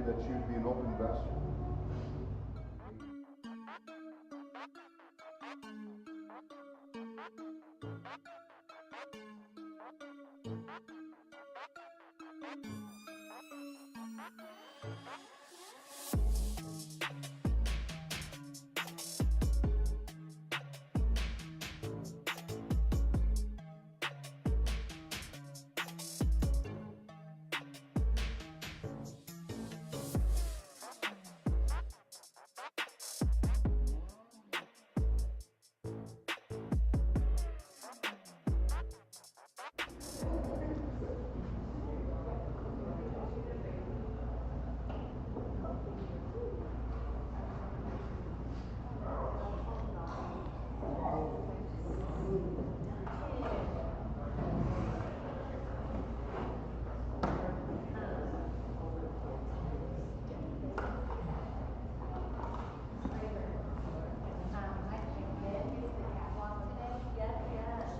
That you'd be an open vessel.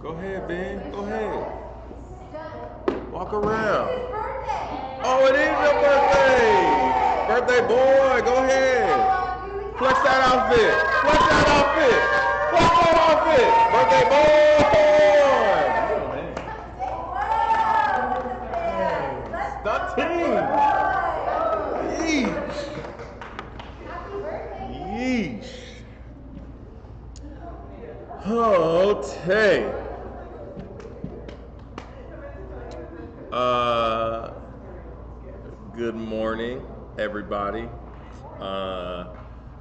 Go ahead, Ben. Go ahead. Walk around. It's his birthday. Oh, it is your birthday. Birthday boy. Go ahead. Flex that outfit. Flex that outfit. Flex that outfit. Birthday boy. Stunting. Yeesh. Okay. Good morning, everybody.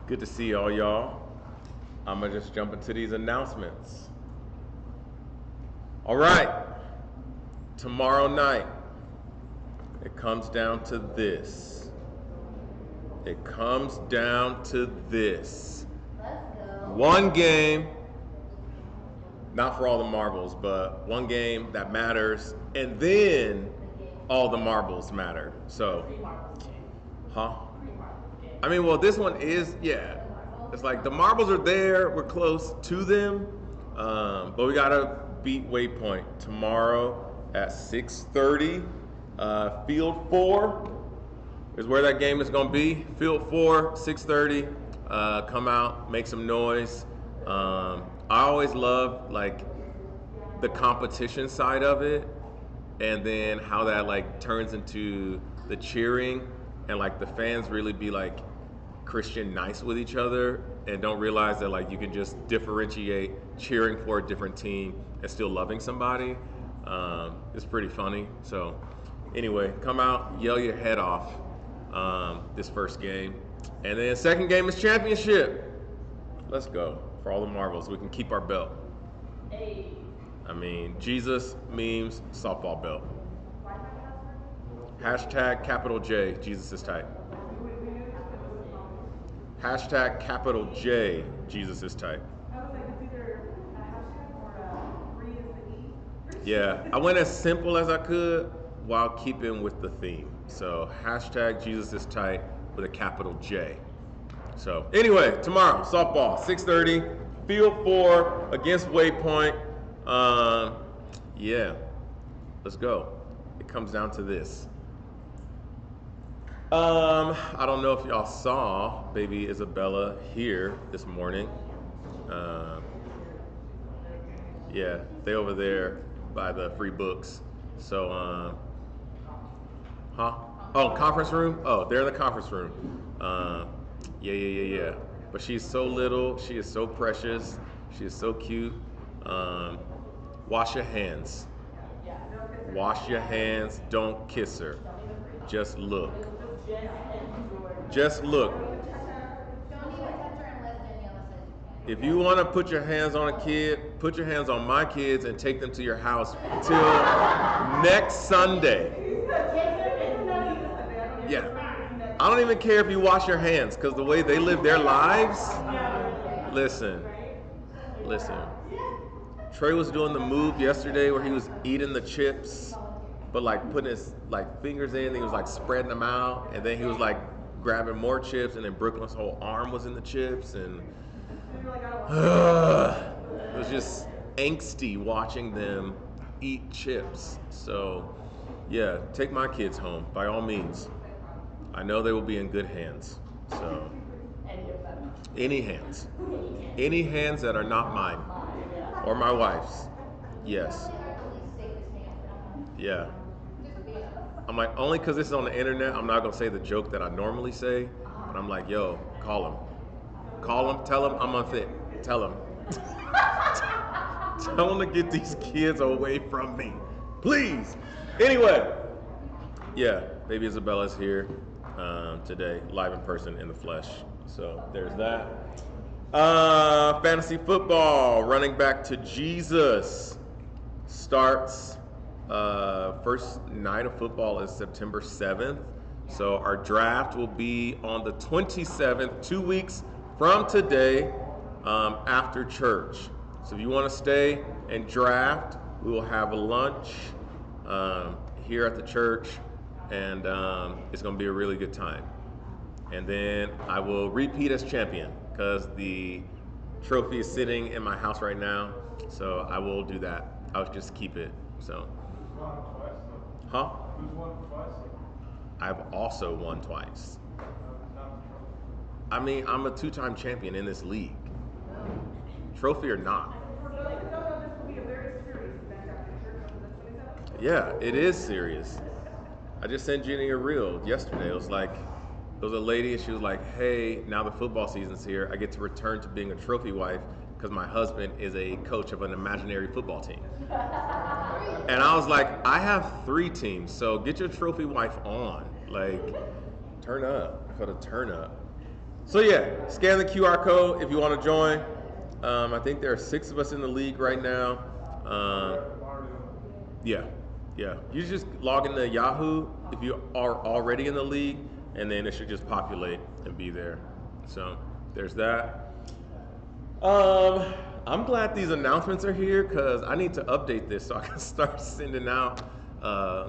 Good to see all y'all. I'm gonna just jump into these announcements. All right, tomorrow night, it comes down to this. It comes down to this. One game, not for all the marbles, but one game that matters, and then all the marbles matter. So, I mean, well, this one is, yeah. It's like the marbles are there. We're close to them, but we gotta beat Waypoint tomorrow at 6:30. Field 4 is where that game is gonna be. Field 4, 6:30. Come out, make some noise. I always love like the competition side of it, and then how that like turns into the cheering, and like the fans really be like Christian nice with each other and don't realize that like you can just differentiate cheering for a different team and still loving somebody. It's pretty funny. So anyway, come out, yell your head off this first game. And then second game is championship. Let's go. For all the marbles, we can keep our belt. I mean, Jesus memes softball belt. Hashtag capital J, Jesus is tight. Hashtag capital J, Jesus is tight. I was like, it's either a hashtag or free is the E. Yeah, I went as simple as I could while keeping with the theme. So hashtag Jesus is tight with a capital J. So anyway, tomorrow, softball, 6:30, Field 4 against Waypoint. Yeah, let's go. It comes down to this. I don't know if y'all saw baby Isabella here this morning. Yeah, they over there by the free books. So, Oh, conference room? Oh, they're in the conference room. Yeah. But she's so little. She is so precious. She is so cute. Wash your hands. Wash your hands. Don't kiss her. Just look. Just look. Don't even touch her unless Daniela says you can. If you want to put your hands on a kid, put your hands on my kids and take them to your house till next Sunday. Yeah. I don't even care if you wash your hands, because the way they live their lives, listen. Trey was doing the move yesterday where he was eating the chips, but like putting his like fingers in, he was like spreading them out, and then he was like grabbing more chips, and then Brooklyn's whole arm was in the chips, and it was just angsty watching them eat chips. So yeah, take my kids home by all means. I know they will be in good hands. So any hands that are not mine or my wife's. Yes. Yeah. I'm like, only because this is on the internet, I'm not gonna say the joke that I normally say. But I'm like, yo, call him, tell him I'm unfit. Tell him. Tell him to get these kids away from me, please. Anyway, yeah, baby Isabella's here today, live in person in the flesh. So there's that. Fantasy football, running back to Jesus, starts. First night of football is September 7th. So our draft will be on the 27th, 2 weeks from today, after church. So if you want to stay and draft, we will have a lunch here at the church, and it's going to be a really good time. And then I will repeat as champion because the trophy is sitting in my house right now. So I will do that. I'll just keep it. So. Who's won twice, though? Huh? Who's won twice? I've also won twice. Not the trophy. I mean, I'm a 2-time champion in this league. Trophy or not. For those that don't know, this will be a very serious event after church on the 27th. Yeah, it is serious. I just sent Jenny a reel yesterday. It was like, there was a lady and she was like, hey, now the football season's here. I get to return to being a trophy wife because my husband is a coach of an imaginary football team. And I was like, I have 3 teams, so get your trophy wife on. Like, turn up, gotta turn up. So yeah, scan the QR code if you want to join. I think there are 6 of us in the league right now. Yeah. You just log into Yahoo if you are already in the league, and then it should just populate and be there. So there's that. I'm glad these announcements are here because I need to update this so I can start sending out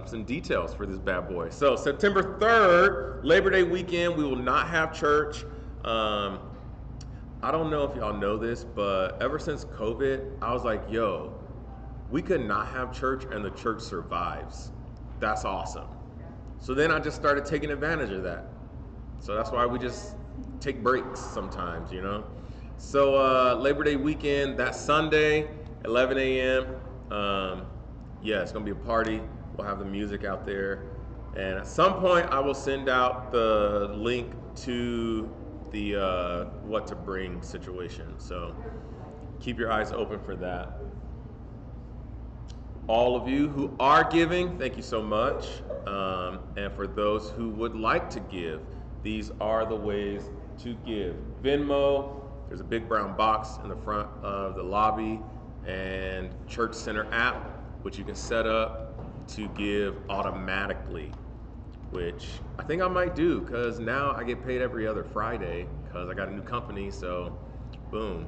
some details for this bad boy. So September 3rd, Labor Day weekend, we will not have church. I don't know if y'all know this, but ever since COVID, I was like, yo, we could not have church and the church survives. That's awesome. So then I just started taking advantage of that. So that's why we just take breaks sometimes, you know? So Labor Day weekend, that Sunday, 11 a.m. Yeah, it's gonna be a party. We'll have the music out there. And at some point I will send out the link to the what to bring situation. So keep your eyes open for that. All of you who are giving, thank you so much. And for those who would like to give, these are the ways to give. Venmo, there's a big brown box in the front of the lobby, and Church Center app, which you can set up to give automatically, which I think I might do because now I get paid every other Friday because I got a new company. So boom,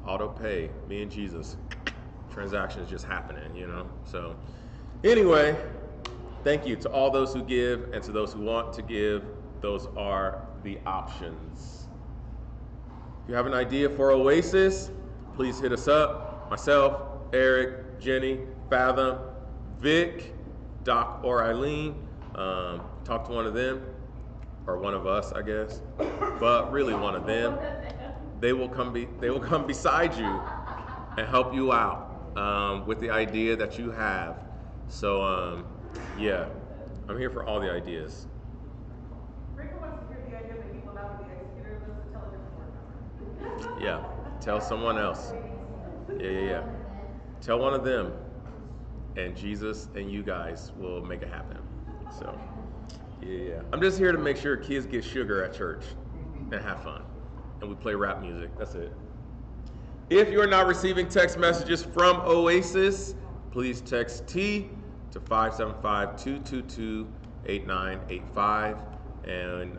auto pay, me and Jesus. Transactions just happening, you know? So anyway, thank you to all those who give and to those who want to give. Those are the options. If you have an idea for Oasis, please hit us up. Myself, Eric, Jenny, Fathom, Vic, Doc, or Eileen. Talk to one of them, or one of us, I guess, but really one of them. They will come beside you and help you out with the idea that you have. So yeah, I'm here for all the ideas. Rick wants to hear the idea that he will not be the executor of this, so tell a different board member. Yeah, tell someone else. Yeah. Tell one of them, and Jesus and you guys will make it happen. So yeah. I'm just here to make sure kids get sugar at church and have fun, and we play rap music. That's it. If you're not receiving text messages from Oasis, please text T to 575-222-8985, and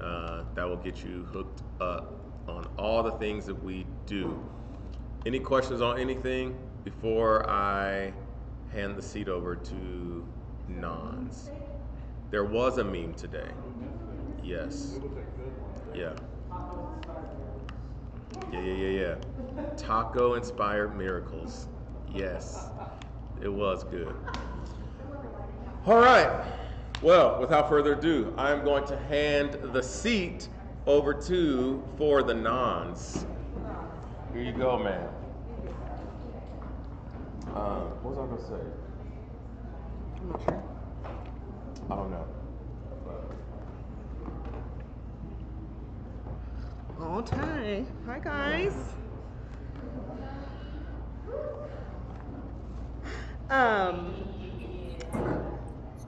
that will get you hooked up on all the things that we do. Any questions on anything before I hand the seat over to Nons? There was a meme today. Yes. Yeah. Taco inspired miracles. Yes. It was good. All right. Well, without further ado, I'm going to hand the seat over for the Nons. Here you go, man. What was I going to say? I'm not sure. I don't know. All time. Hi, guys.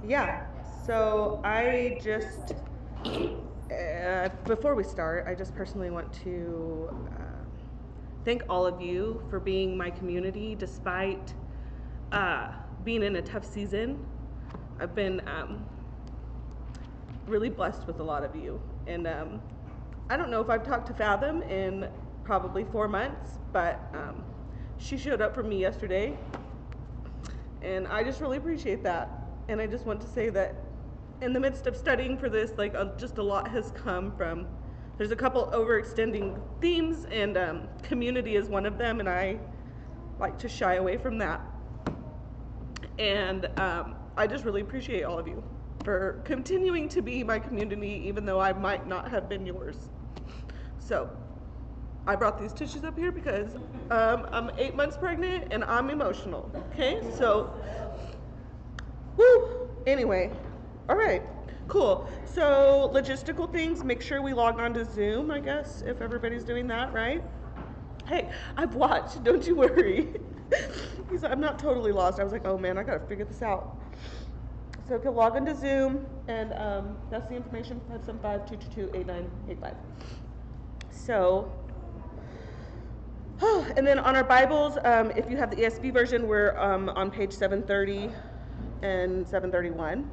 Yeah. So I just, before we start, I just personally want to thank all of you for being my community despite being in a tough season. I've been really blessed with a lot of you, and I don't know if I've talked to Fathom in probably 4 months, but she showed up for me yesterday, and I just really appreciate that. And I just want to say that in the midst of studying for this, like just a lot has come from, there's a couple overextending themes, and community is one of them, and I like to shy away from that. And I just really appreciate all of you for continuing to be my community, even though I might not have been yours. So I brought these tissues up here because I'm 8 months pregnant and I'm emotional. Okay, so woo. Anyway, all right, cool. So logistical things. Make sure we log on to Zoom. I guess if everybody's doing that, right? Hey, I've watched. Don't you worry. He's like, I'm not totally lost. I was like, oh man, I gotta figure this out. So if you log into Zoom, and that's the information, 575-222-8985. So, and then on our Bibles, if you have the ESV version, we're on page 730 and 731.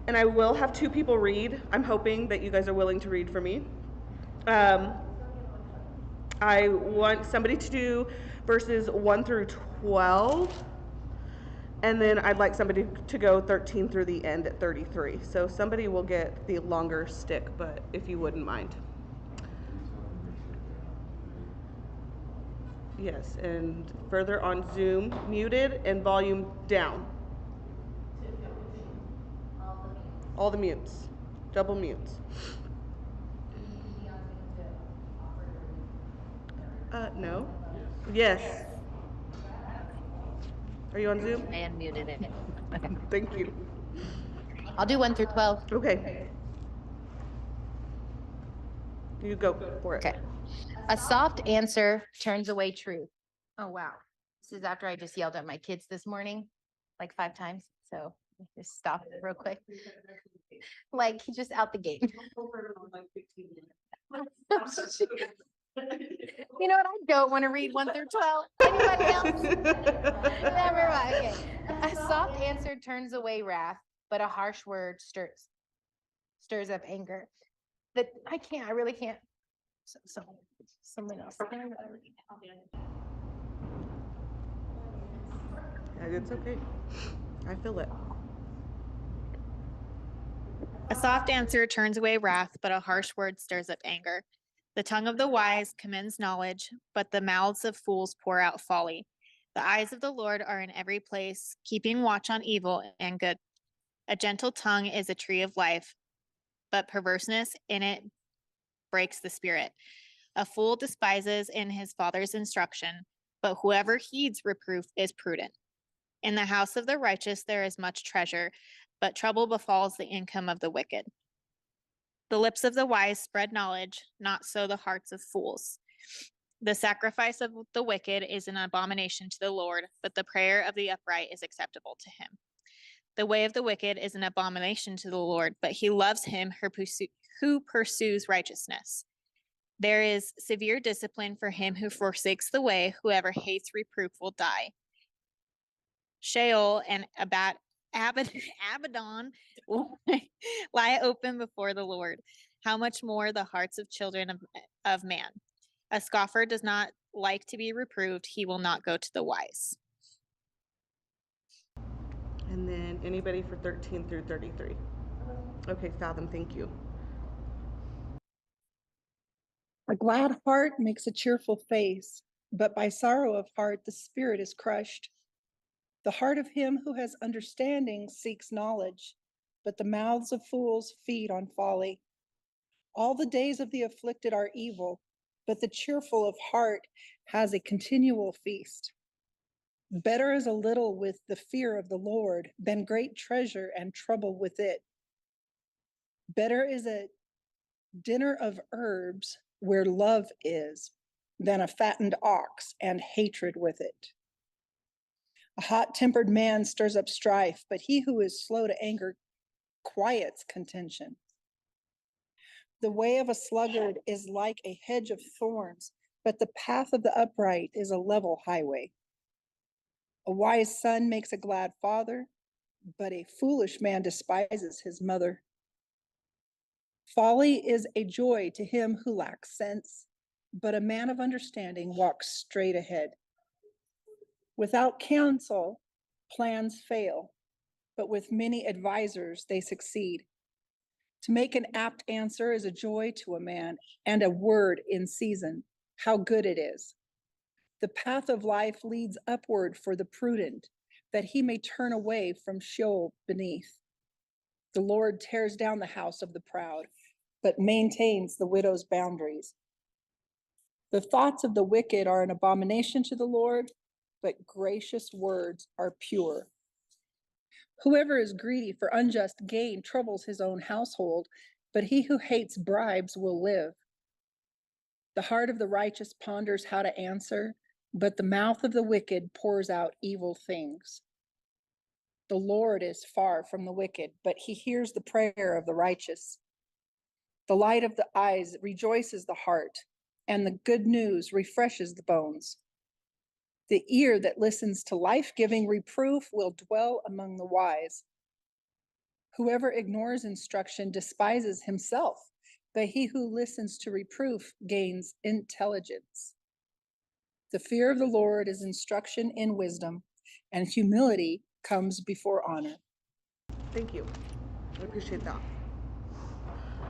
And I will have 2 people read. I'm hoping that you guys are willing to read for me. I want somebody to do verses 1 through 12. And then I'd like somebody to go 13 through the end at 33. So somebody will get the longer stick, but if you wouldn't mind. Yes, and further on Zoom, muted and volume down. All the mutes, double mutes. No. Yes. Are you on Zoom? I unmuted it. Okay. Thank you. I'll do 1 through 12. Okay. You go for it. Okay. A soft answer turns away truth. Oh, wow. This is after I just yelled at my kids this morning, like 5 times. So just stop real quick. Like just out the gate. You know what? I don't want to read 1 through 12. Anybody else? Never mind. Okay. A soft answer turns away wrath, but a harsh word stirs up anger. That I really can't. So someone else. It's okay. I feel it. A soft answer turns away wrath, but a harsh word stirs up anger. The tongue of the wise commends knowledge, but the mouths of fools pour out folly. The eyes of the Lord are in every place, keeping watch on evil and good. A gentle tongue is a tree of life, but perverseness in it breaks the spirit. A fool despises in his father's instruction, but whoever heeds reproof is prudent. In the house of the righteous there is much treasure, but trouble befalls the income of the wicked. The lips of the wise spread knowledge, not so the hearts of fools. The sacrifice of the wicked is an abomination to the Lord, but the prayer of the upright is acceptable to him. The way of the wicked is an abomination to the Lord, but he loves him who pursues righteousness. There is severe discipline for him who forsakes the way. Whoever hates reproof will die. Sheol and Abaddon will lie open before the Lord. How much more the hearts of children of man? A scoffer does not like to be reproved. He will not go to the wise. And then anybody for 13 through 33. Okay, Fathom, thank you. A glad heart makes a cheerful face, but by sorrow of heart the spirit is crushed. The heart of him who has understanding seeks knowledge, but the mouths of fools feed on folly. All the days of the afflicted are evil, but the cheerful of heart has a continual feast. Better is a little with the fear of the Lord than great treasure and trouble with it. Better is a dinner of herbs where love is than a fattened ox and hatred with it. A hot-tempered man stirs up strife, but he who is slow to anger quiets contention. The way of a sluggard is like a hedge of thorns, but the path of the upright is a level highway. A wise son makes a glad father, but a foolish man despises his mother. Folly is a joy to him who lacks sense, but a man of understanding walks straight ahead. Without counsel, plans fail, but with many advisors, they succeed. To make an apt answer is a joy to a man, and a word in season, how good it is. The path of life leads upward for the prudent, that he may turn away from Sheol beneath. The Lord tears down the house of the proud, but maintains the widow's boundaries. The thoughts of the wicked are an abomination to the Lord, but gracious words are pure. Whoever is greedy for unjust gain troubles his own household, but he who hates bribes will live. The heart of the righteous ponders how to answer, but the mouth of the wicked pours out evil things. The Lord is far from the wicked, but he hears the prayer of the righteous. The light of the eyes rejoices the heart, and the good news refreshes the bones. The ear that listens to life-giving reproof will dwell among the wise. Whoever ignores instruction despises himself, but he who listens to reproof gains intelligence. The fear of the Lord is instruction in wisdom, and humility comes before honor. Thank you. I appreciate that.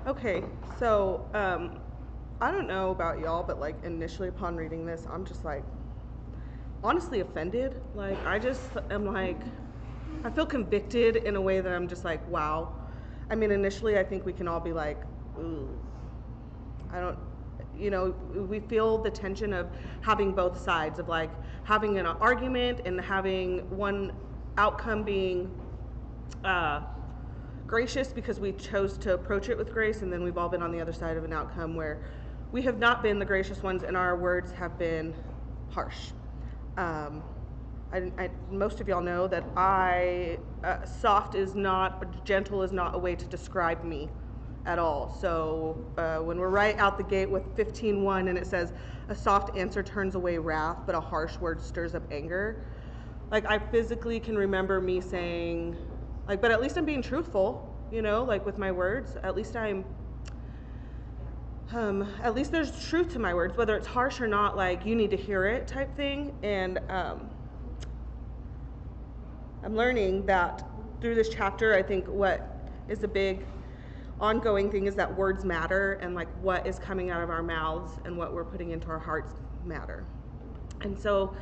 Okay, so I don't know about y'all, but like initially upon reading this, I'm just like honestly offended. Like I just am like, I feel convicted in a way that I'm just like, wow. I mean, initially I think we can all be like, ooh, I don't, we feel the tension of having both sides, of like having an argument and having one outcome being gracious because we chose to approach it with grace, and then we've all been on the other side of an outcome where we have not been the gracious ones and our words have been harsh. Most of y'all know that gentle is not a way to describe me at all. So when we're right out the gate with 15:1 and it says, a soft answer turns away wrath, but a harsh word stirs up anger. Like I physically can remember me saying, like, but at least I'm being truthful, like with my words. At least at least there's truth to my words, whether it's harsh or not, like you need to hear it type thing. And I'm learning that through this chapter, I think what is a big ongoing thing is that words matter, and like what is coming out of our mouths and what we're putting into our hearts matter. And so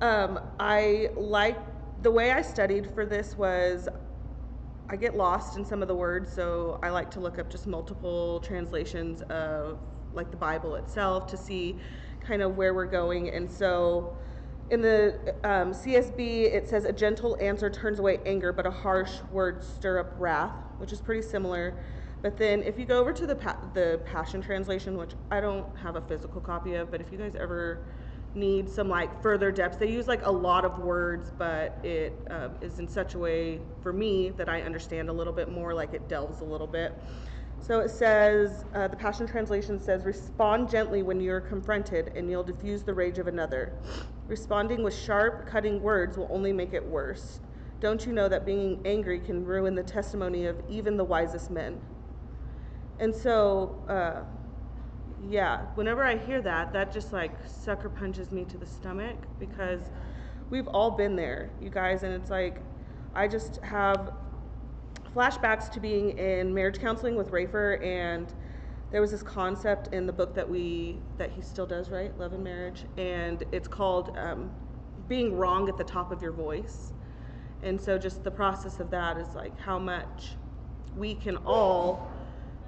I like the way I studied for this was I get lost in some of the words, so I like to look up just multiple translations of like the Bible itself to see kind of where we're going. And so in the CSB, it says, a gentle answer turns away anger, but a harsh word stir up wrath, which is pretty similar. But then if you go over to the Passion Translation, which I don't have a physical copy of, but if you guys ever need some like further depth, they use like a lot of words, but it is in such a way for me that I understand a little bit more, like it delves a little bit. So it says, the Passion Translation says, respond gently when you're confronted and you'll diffuse the rage of another. Responding with sharp, cutting words will only make it worse. Don't you know that being angry can ruin the testimony of even the wisest men? And so, yeah, whenever I hear that, that just like sucker punches me to the stomach, because we've all been there, you guys. And it's like, I just have flashbacks to being in marriage counseling with Rafer, and there was this concept in the book that he still does, right? Love and Marriage. And it's called being wrong at the top of your voice. And so just the process of that is like how much we can all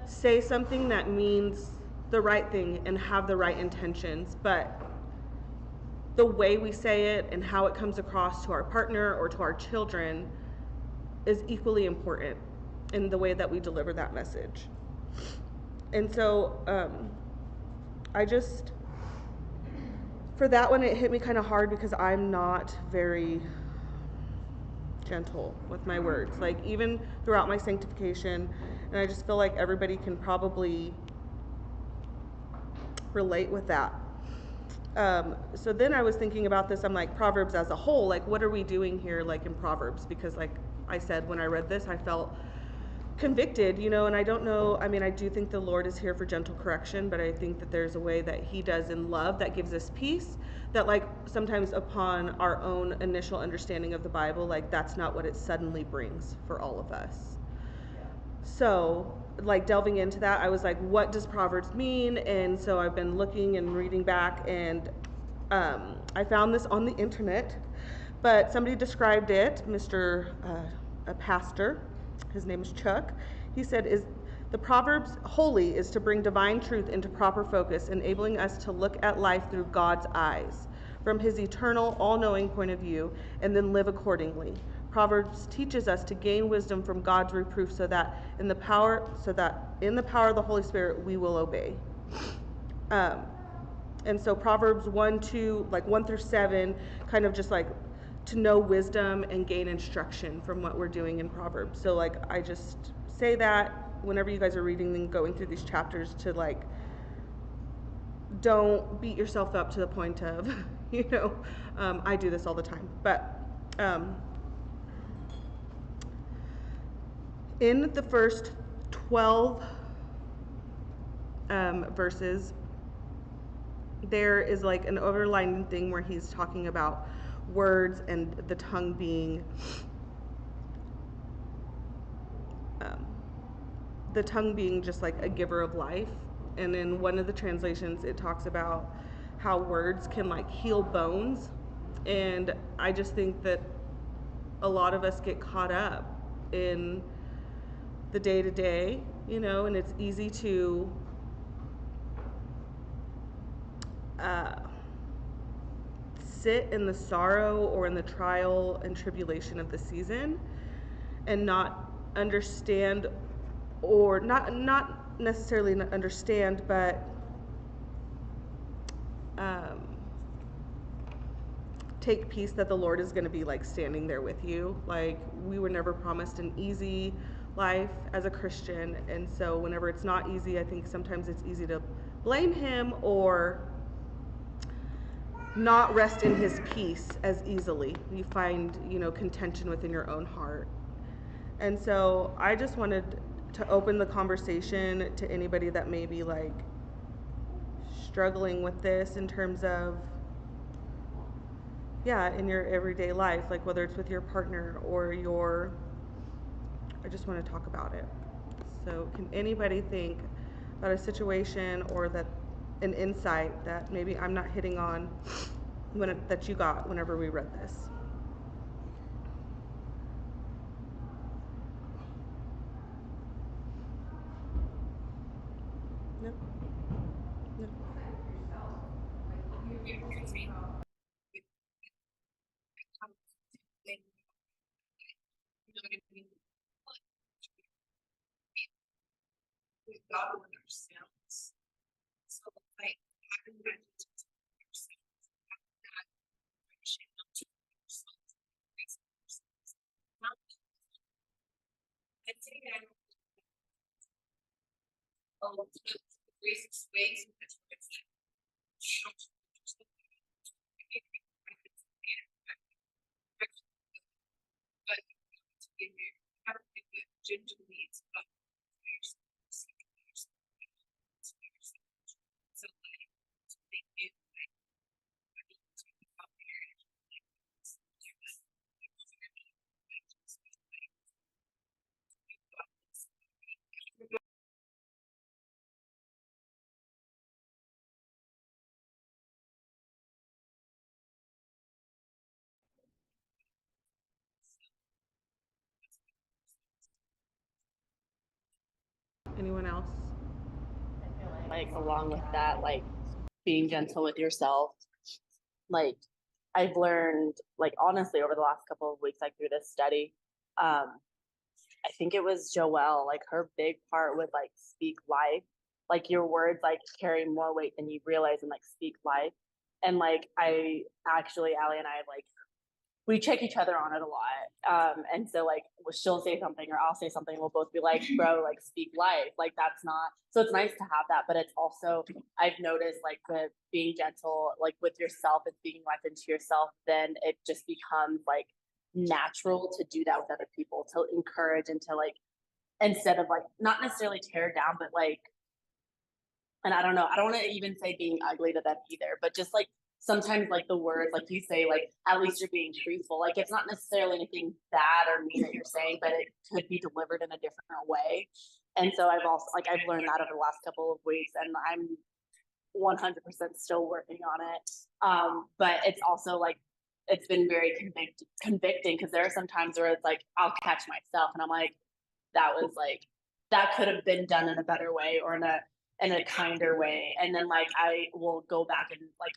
say something that means the right thing and have the right intentions, but the way we say it and how it comes across to our partner or to our children is equally important in the way that we deliver that message. And so for that one, it hit me kind of hard because I'm not very gentle with my words, like even throughout my sanctification. And I just feel like everybody can probably relate with that. So then I was thinking about this, I'm like, Proverbs as a whole, like what are we doing here, like in Proverbs? Because like I said, when I read this, I felt convicted, and I don't know, I mean, I do think the Lord is here for gentle correction, but I think that there's a way that he does in love that gives us peace, that like sometimes upon our own initial understanding of the Bible, like that's not what it suddenly brings for all of us. So like delving into that, I was like, what does Proverbs mean? And so I've been looking and reading back, and I found this on the internet, but somebody described it, a pastor, his name is Chuck. He said, The Proverbs holy is to bring divine truth into proper focus, enabling us to look at life through God's eyes, from his eternal, all-knowing point of view, and then live accordingly. Proverbs teaches us to gain wisdom from God's reproof so that in the power of the Holy Spirit we will obey. And so Proverbs 1 through 7, kind of just like to know wisdom and gain instruction from what we're doing in Proverbs. So like I just say that whenever you guys are reading and going through these chapters, to like don't beat yourself up to the point of, I do this all the time. But in the first 12 verses, there is like an overlying thing where he's talking about words and the tongue being just like a giver of life. And in one of the translations, it talks about how words can like heal bones. And I just think that a lot of us get caught up in the day-to-day, and it's easy to sit in the sorrow or in the trial and tribulation of the season and not understand, or not necessarily understand, but take peace that the Lord is going to be like standing there with you. Like, we were never promised an easy life as a Christian, and so whenever it's not easy, I think sometimes it's easy to blame him or not rest in his peace as easily. You find, contention within your own heart. And so I just wanted to open the conversation to anybody that may be like struggling with this in terms of, in your everyday life, like whether it's with your partner or I just want to talk about it. So can anybody think about a situation or an insight that maybe I'm not hitting on that you got whenever we read this? No? No. God understands. So like having that grace ways but ginger needs Anyone else? Like along with that, like being gentle with yourself. Like I've learned, like honestly, over the last couple of weeks, like through this study, I think it was Joelle, like her big part was like speak life. Like your words like carry more weight than you realize, and like speak life. And like I actually, Allie and I like we check each other on it a lot. And so like she'll say something or I'll say something, we'll both be like, bro, like speak life. Like that's not, so it's nice to have that, but it's also, I've noticed like the being gentle, like with yourself and speaking life into yourself, then it just becomes like natural to do that with other people, to encourage and to like, instead of like, not necessarily tear down, but like, and I don't know, I don't want to even say being ugly to them either, but just like sometimes like the words, like you say, like at least you're being truthful. Like it's not necessarily anything bad or mean that you're saying, but it could be delivered in a different way. And so I've also like I've learned that over the last couple of weeks, and I'm 100% still working on it. But it's also like it's been very convicting because there are some times where it's like I'll catch myself and I'm like, that was like that could have been done in a better way or in a kinder way. And then like I will go back and like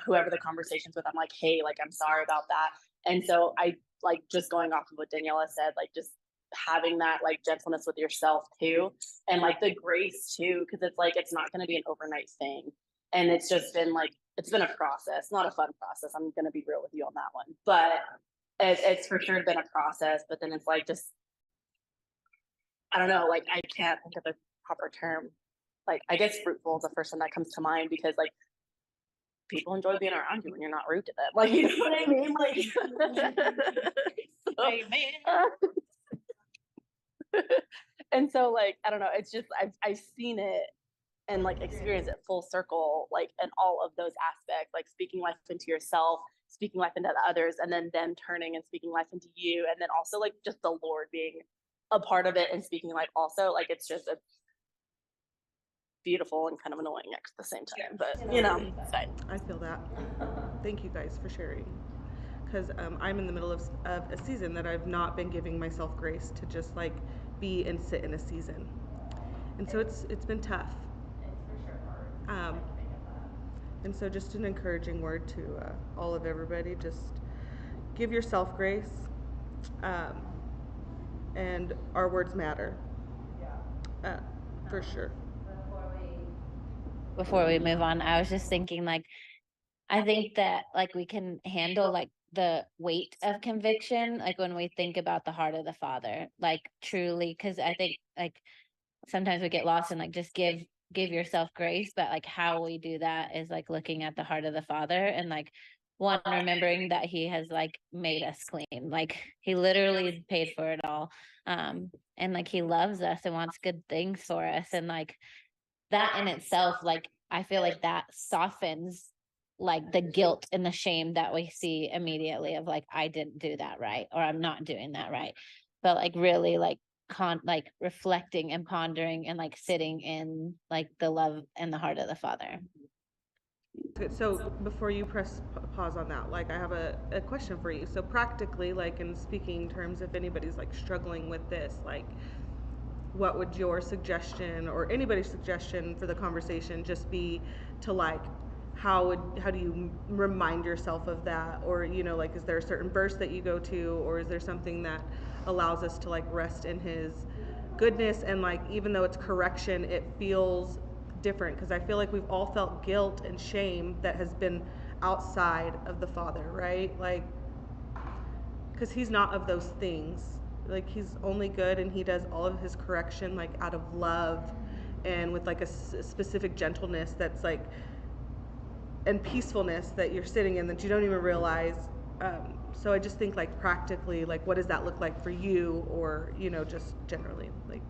whoever the conversation's with, I'm like, hey, like I'm sorry about that. And so I like just going off of what Daniela said, like just having that like gentleness with yourself too, and like the grace too, because it's like it's not going to be an overnight thing, and it's just been like it's been a process, not a fun process. I'm going to be real with you on that one, but it's for sure been a process. But then it's like just I don't know, like I can't think of the proper term. Like I guess fruitful is the first one that comes to mind because like people enjoy being around you when you're not rude to them. Like you know what I mean? Like so, Amen. and so like I don't know, it's just I've seen it and like experience it full circle, like in all of those aspects, like speaking life into yourself, speaking life into the others, and then them turning and speaking life into you, and then also like just the Lord being a part of it and speaking life also. Like it's just a beautiful and kind of annoying at the same time, but you know, it's fine. I feel that. Thank you guys for sharing. Because I'm in the middle of a season that I've not been giving myself grace to just like be and sit in a season. And so it's been tough. And so just an encouraging word to all of everybody, just give yourself grace. And our words matter. For sure. Before we move on, I was just thinking like I think that like we can handle like the weight of conviction like when we think about the heart of the Father, like truly, because I think like sometimes we get lost in like just give yourself grace, but like how we do that is like looking at the heart of the Father and like one remembering that he has like made us clean, like he literally paid for it all, and like he loves us and wants good things for us, and like that in itself, like I feel like that softens like the guilt and the shame that we see immediately of like I didn't do that right or I'm not doing that right, but like really like like reflecting and pondering and like sitting in like the love and the heart of the Father. Okay, so before you press pause on that, like I have a question for you. So practically, like in speaking terms, if anybody's like struggling with this, like what would your suggestion or anybody's suggestion for the conversation just be to like how do you remind yourself of that, or you know, like is there a certain verse that you go to, or is there something that allows us to like rest in his goodness, and like even though it's correction it feels different, because I feel like we've all felt guilt and shame that has been outside of the Father, right? Like because he's not of those things. Like he's only good, and he does all of his correction like out of love and with like a specific gentleness that's like and peacefulness that you're sitting in that you don't even realize. So I just think like practically, like what does that look like for you, or you know, just generally like.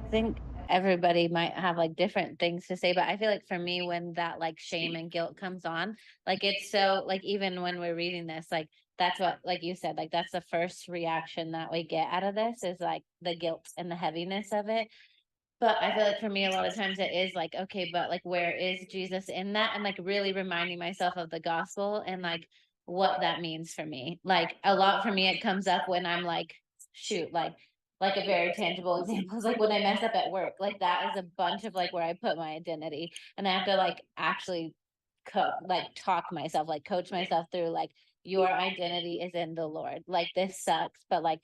I think everybody might have like different things to say, but I feel like for me, when that like shame and guilt comes on, like it's so like even when we're reading this, like that's what like you said, like that's the first reaction that we get out of this is like the guilt and the heaviness of it. But I feel like for me, a lot of times it is like, okay, but like, where is Jesus in that? And like really reminding myself of the gospel and like what that means for me. Like a lot for me, it comes up when I'm like, shoot, like a very tangible example is like when I mess up at work, like that is a bunch of like where I put my identity, and I have to like actually like talk myself, like coach myself through like your identity is in the Lord. Like this sucks, but like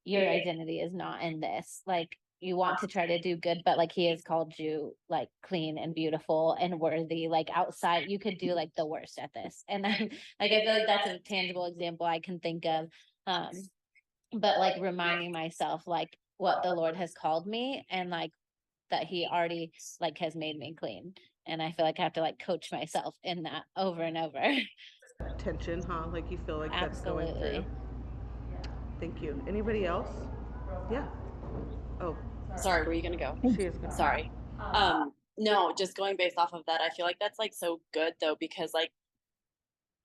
your identity is not in this. Like you want to try to do good, but like he has called you like clean and beautiful and worthy. Like outside, you could do like the worst at this. And then like I feel like that's a tangible example I can think of. But like reminding myself like what the Lord has called me and like that he already like has made me clean. And I feel like I have to like coach myself in that over and over. Tension, huh? Like you feel like that's going through. Absolutely. Thank you. Anybody else? Yeah. Oh, Sorry, were you gonna go? she is gonna. Sorry. No, just going based off of that, I feel like that's like so good though, because like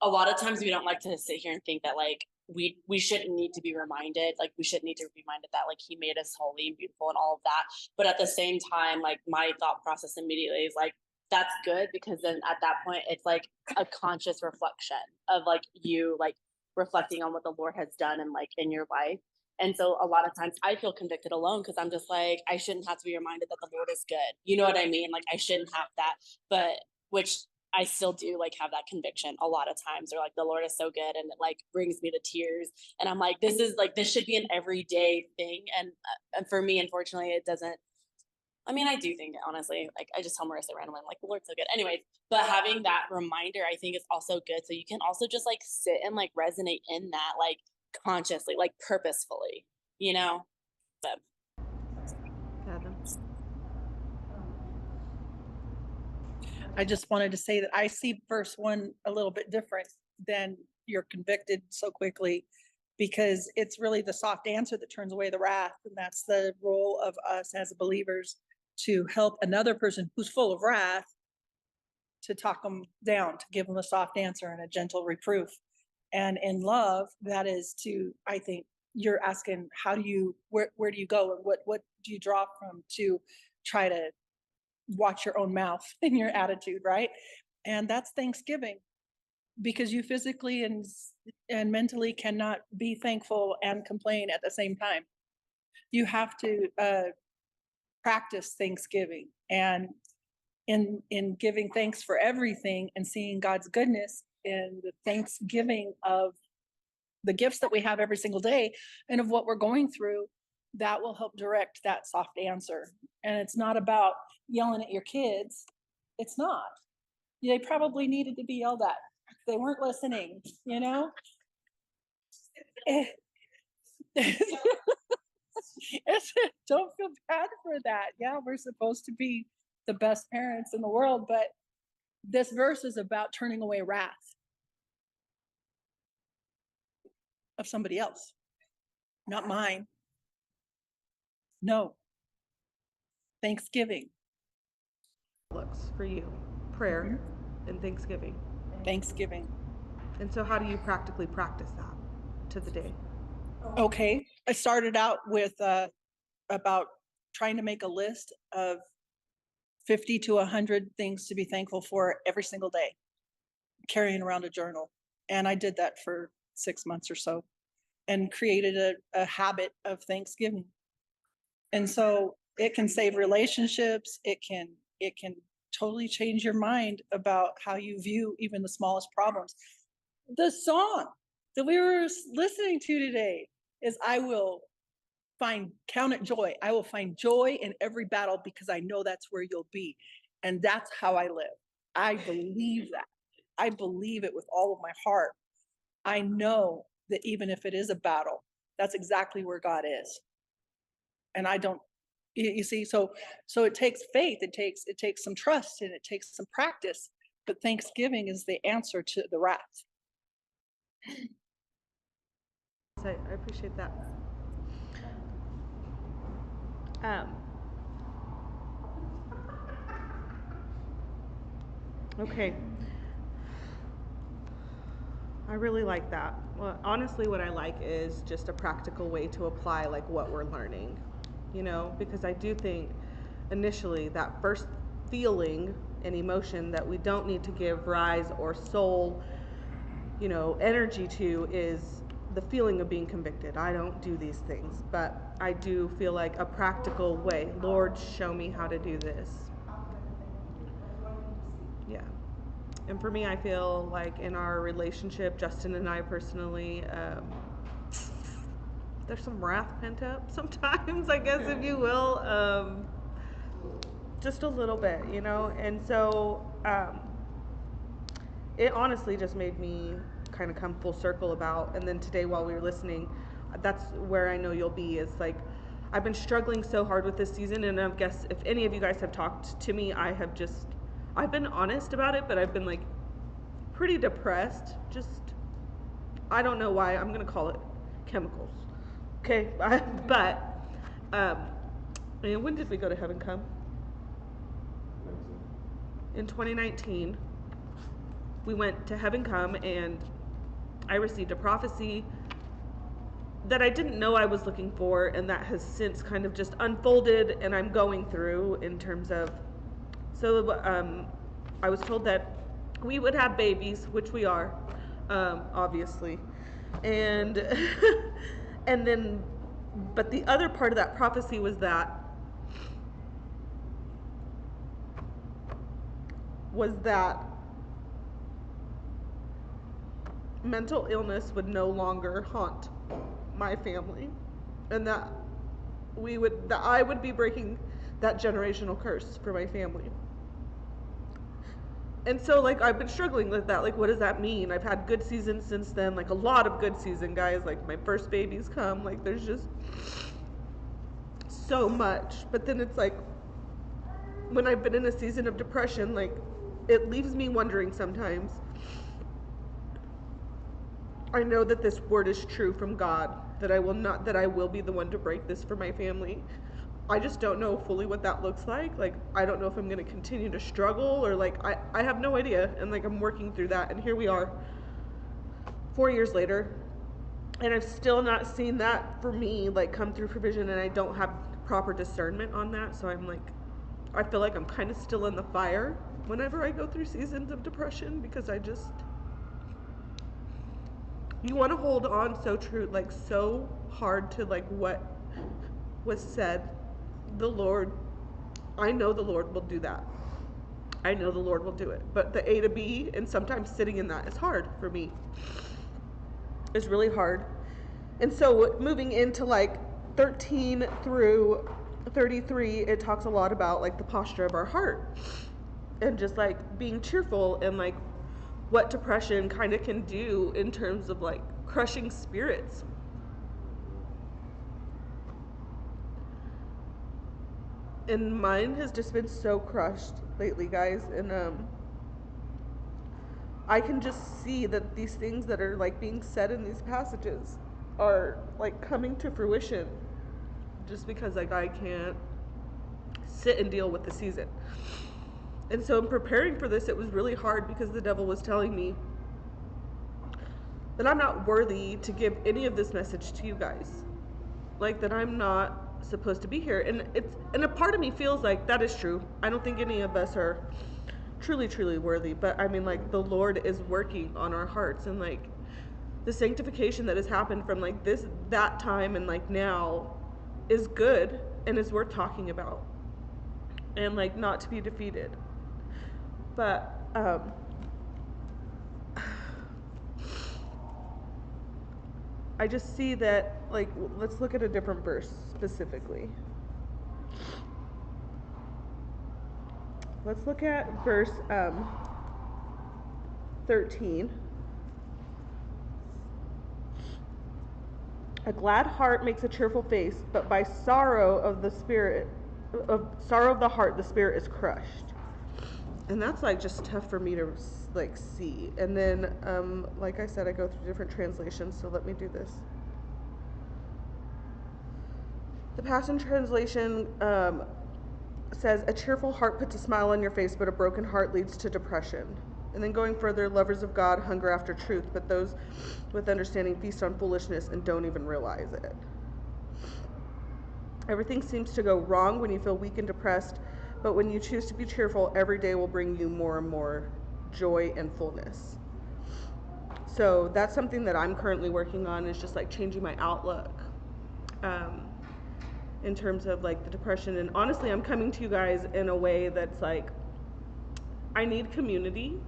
a lot of times we don't like to sit here and think that like we shouldn't need to be reminded, like we shouldn't need to be reminded that like he made us holy and beautiful and all of that. But at the same time, like my thought process immediately is like that's good, because then at that point it's like a conscious reflection of like you like reflecting on what the Lord has done and like in your life. And so a lot of times I feel convicted alone because I'm just like, I shouldn't have to be reminded that the Lord is good. You know what I mean? Like I shouldn't have that, but which I still do like have that conviction a lot of times, or like the Lord is so good and it like brings me to tears. And I'm like, this should be an everyday thing. And for me, unfortunately, it doesn't. I mean, I do think honestly, like I just tell Marissa randomly, I'm like, the Lord's so good. Anyways, but having that reminder, I think is also good. So you can also just like sit and like resonate in that, like consciously, like purposefully, you know? But Fathom. I just wanted to say that I see verse 1 a little bit different than you're convicted so quickly, because it's really the soft answer that turns away the wrath. And that's the role of us as believers, to help another person who's full of wrath, to talk them down, to give them a soft answer and a gentle reproof. And in love, that is to, I think you're asking, how do you, where do you go, and what do you draw from to try to watch your own mouth in your attitude, right? And that's thanksgiving, because you physically and mentally cannot be thankful and complain at the same time. You have to practice thanksgiving, and in giving thanks for everything and seeing God's goodness in the thanksgiving of the gifts that we have every single day and of what we're going through, that will help direct that soft answer. And it's not about yelling at your kids. It's not. They probably needed to be yelled at. They weren't listening, you know? Don't feel bad for that. Yeah, we're supposed to be the best parents in the world, but this verse is about turning away wrath of somebody else, not mine. No. Thanksgiving. Looks for you, prayer and thanksgiving. Thanksgiving. And so how do you practically practice that to the day? Okay. I started out with about trying to make a list of 50 to 100 things to be thankful for every single day, carrying around a journal. And I did that for 6 months or so, and created a habit of Thanksgiving. And so it can save relationships. It can totally change your mind about how you view even the smallest problems. The song that we were listening to today is, I will count it joy. I will find joy in every battle, because I know that's where you'll be. And that's how I live. I believe that. I believe it with all of my heart. I know that even if it is a battle, that's exactly where God is. And I don't, you see, so it takes faith, it takes some trust, and it takes some practice. But Thanksgiving is the answer to the wrath. I appreciate that. Okay. I really like that. Well, honestly, what I like is just a practical way to apply like what we're learning, you know, because I do think initially that first feeling and emotion that we don't need to give rise or soul, you know, energy to is the feeling of being convicted. I don't do these things, but I do feel like a practical way. Lord, show me how to do this. Yeah. And for me, I feel like in our relationship, Justin and I personally, there's some wrath pent up sometimes, I guess, if you will. Just a little bit, you know? And so it honestly just made me kind of come full circle about, and then today while we were listening, that's where I know you'll be, is like, I've been struggling so hard with this season, and I guess if any of you guys have talked to me, I've been honest about it, but I've been like pretty depressed. Just, I don't know why. I'm gonna call it chemicals. Okay, but and when did we go to Heaven Come? In 2019, we went to Heaven Come, and I received a prophecy that I didn't know I was looking for, and that has since kind of just unfolded, and I'm going through in terms of, so I was told that we would have babies, which we are, obviously, and and then But the other part of that prophecy was that mental illness would no longer haunt my family, and that I would be breaking that generational curse for my family. And so, like, I've been struggling with that. Like, what does that mean? I've had good seasons since then, like a lot of good season, guys. Like, my first baby's come. Like, there's just so much. But then it's like, when I've been in a season of depression, like, it leaves me wondering sometimes. I know that this word is true from God, that I will be the one to break this for my family. I just don't know fully what that looks like. Like, I don't know if I'm going to continue to struggle, or like, I have no idea. And like, I'm working through that. And here we are 4 years later, and I've still not seen that for me, like, come through provision, and I don't have proper discernment on that. So I'm like, I feel like I'm kind of still in the fire whenever I go through seasons of depression, because you want to hold on so true, like so hard to like what was said. The Lord, I know the Lord will do that. I know the Lord will do it. But the A to B, and sometimes sitting in that is hard for me. It's really hard. And so moving into like 13 through 33, it talks a lot about like the posture of our heart, and just like being cheerful, and like what depression kind of can do in terms of like crushing spirits. And mine has just been so crushed lately, guys. And I can just see that these things that are like being said in these passages are like coming to fruition, just because like I can't sit and deal with the season. And so in preparing for this, it was really hard, because the devil was telling me that I'm not worthy to give any of this message to you guys. Like, that I'm not supposed to be here. And a part of me feels like that is true. I don't think any of us are truly worthy. But I mean, like, the Lord is working on our hearts, and like the sanctification that has happened from like that time and like now is good, and is worth talking about, and like not to be defeated. But I just see that, like, let's look at a different verse specifically. Let's look at verse 13. A glad heart makes a cheerful face, but by sorrow of the heart, the spirit is crushed. And that's like just tough for me to like see. And then, like I said, I go through different translations, so let me do this. The Passion Translation says, a cheerful heart puts a smile on your face, but a broken heart leads to depression. And then going further, lovers of God hunger after truth, but those with understanding feast on foolishness and don't even realize it. Everything seems to go wrong when you feel weak and depressed, but when you choose to be cheerful, every day will bring you more and more joy and fullness. So that's something that I'm currently working on, is just like changing my outlook in terms of like the depression. And honestly, I'm coming to you guys in a way that's like, I need community.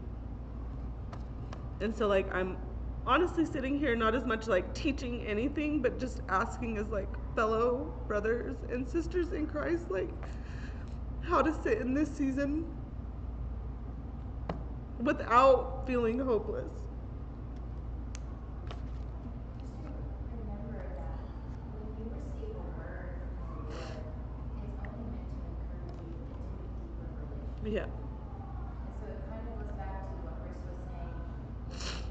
And so like, I'm honestly sitting here not as much like teaching anything, but just asking as like fellow brothers and sisters in Christ, like how to sit in this season without feeling hopeless. Remember that when you receive a word from the Lord, it's only meant to encourage you into a deeper relationship. Yeah. And so it kind of goes back to what Chris was saying,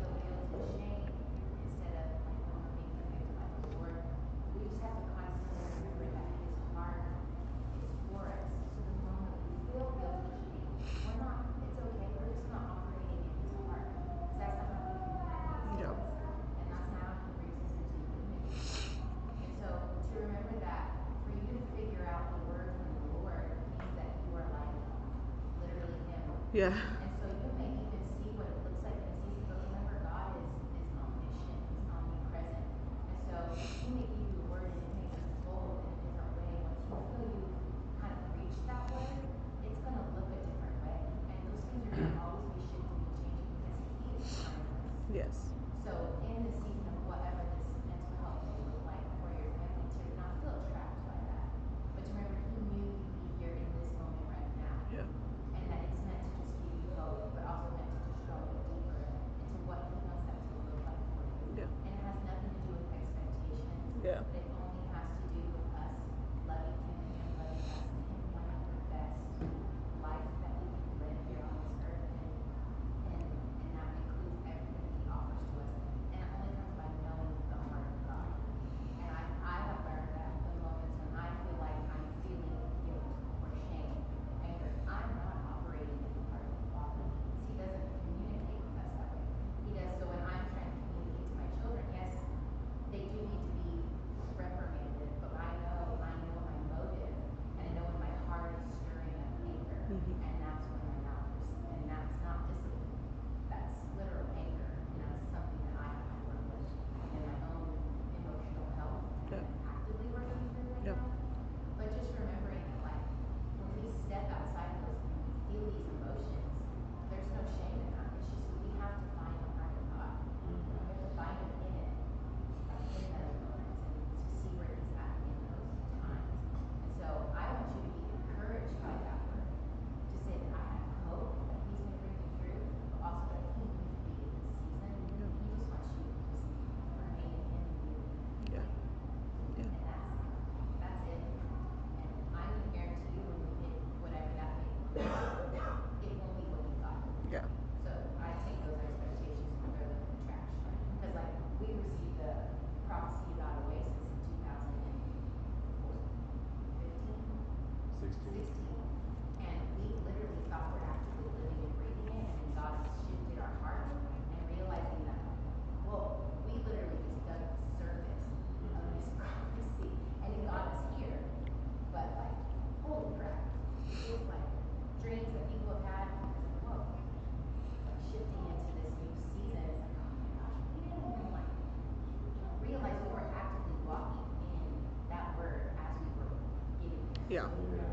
when we feel guilt and shame, instead of like when we're being convicted by the Lord, we just have to constantly remember that his heart is for us. So the moment we feel guilt and shame, it's okay, we're just not operating in his heart. Because that's not how he communicates to us. And that's not how he brings us into unity. And so to remember that for you to figure out the word from the Lord means that you are like literally him. Yeah. And so you may even see what it looks like in a season, but remember, God is omniscient, he's omnipresent. And so he may give you a word and it may be Yes. So in the season of whatever this mental health may look like for your family, to not feel trapped by that, but to remember he knew you'd be here in this moment right now. Yeah. And that it's meant to just give you hope, but also meant to just draw you deeper into what he wants that to look like for you. Yeah. And it has nothing to do with expectations, Yeah. but it only has to do with us loving him and loving us and him wanting the best life that we can live here on this earth, and that includes everything he offers to us. And it only comes by knowing the heart of God. And I have learned that the moments when I feel like I'm feeling guilt or shame, anger, I'm not operating in the heart of the Father, because he doesn't communicate with us that way. He does. So when I'm trying to communicate to my children, yes, they do need to be reprimanded, but I know my motive, and I know when my heart is stirring up anger, and that's when my mouth proceeds. And that's not discipline, that's literal anger, and that's something that I have to work with in my own emotional health, and I'm actively working through right now. But just remembering that, like, when we step outside of those and we feel these emotions, there's no shame in that. It's just we have to find the heart of God. We have to find him in it, like in those moments, and to see where he's at in those times. And so I want you to be encouraged by that word, to say that I have hope that he's going to bring you through, but also that he needs to be in this season. He just wants you to just remain in him and be with him. Yeah. Yeah. And that's it. And I can guarantee you when you hit whatever that may look like, it won't be what you thought. Yeah. So I take those expectations and throw them in the trash. Because like we received the prophecy about Oasis in 2015, 16. And we literally thought we're actively living and breathing it, and then God shifted our heart and realizing that, whoa, we literally just dug the surface of this prophecy, and it got us here. But like, holy crap, it's like dreams that people have had, whoa, like shifting into this new season. It's like, oh my gosh, we didn't even like realize we were actively walking in that word as we were getting here. Yeah.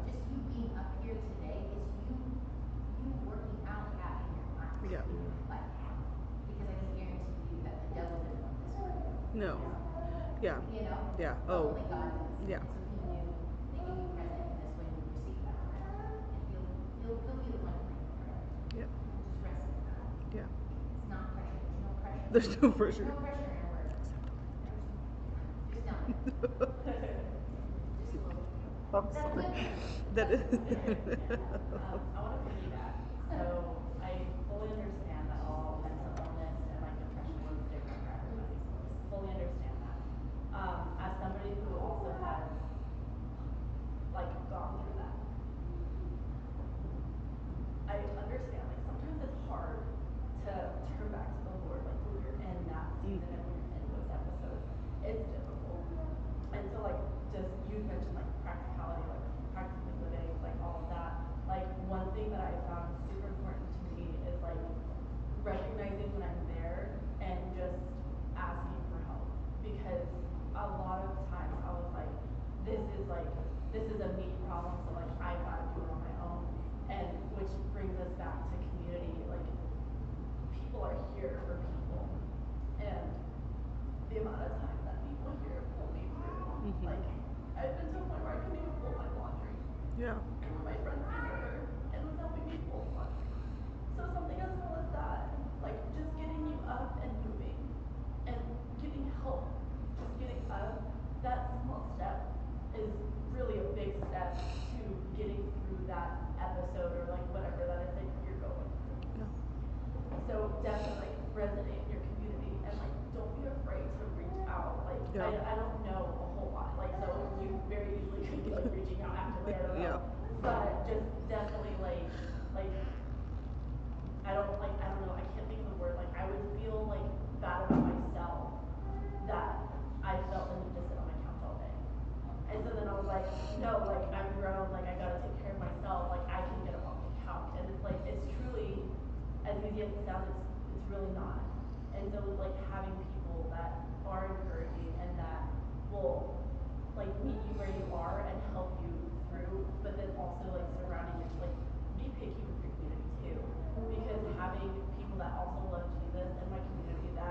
Just you being up here today is you working out that in your mind. Yeah. Like, because I can guarantee you that the devil didn't want this for you. No. Yeah. You know? Yeah. But Oh. only God does. Yeah. And so he knew that you'd be present in this when you receive that word. And he'll be the one to bring you through. Yeah. Just rest in that. Yeah. It's not pressure. There's no pressure. There's no pressure. There's no pressure in word. Just down there. Just a little. I'm That's sorry. good pressure. That is. I want to piggyback. So I fully understand that all mental illness and like depression looks different for everybody. So just fully understand that. As somebody who also has like gone through that, I understand like sometimes it's hard to turn back to the Lord like when you're in that season and when you're in those episodes. It's difficult. And so like just you mentioned like practicality, like practically living, like all of that. Like one thing that I found super important to me is like recognizing when I'm there and just asking for help. Because a lot of times I was like, this is a me problem, so like I've got to do it on my own. And which brings us back to community. Like people are here for people. And the amount of times that people here pull me through, like I've been to a point where I couldn't even fold my laundry. Yeah. And when my friend came over and was helping me fold laundry. So something as small as that, like just getting you up and moving and getting help, just getting up, that small step is really a big step to getting through that episode or like whatever that is that you're going through. Yeah. So definitely like resonate in your community and like don't be afraid to reach out. Like Yeah. I don't know a whole lot. Like so you very easily could be like reaching out actively, I don't know. Yeah. But just definitely like I don't know, I can't think of the word. Like I would feel like bad about myself that I felt the need to sit on my couch all day. And so then I was like, no, like I'm grown, like I gotta take care of myself, like I can get up off the couch. And it's like it's truly as easy as it sounds, it's really not. And so like having people that are encouraging and that will like meet you where you are and help you through, but then also like surrounding you, like be picky with your community too. Because having people that also love Jesus in my community that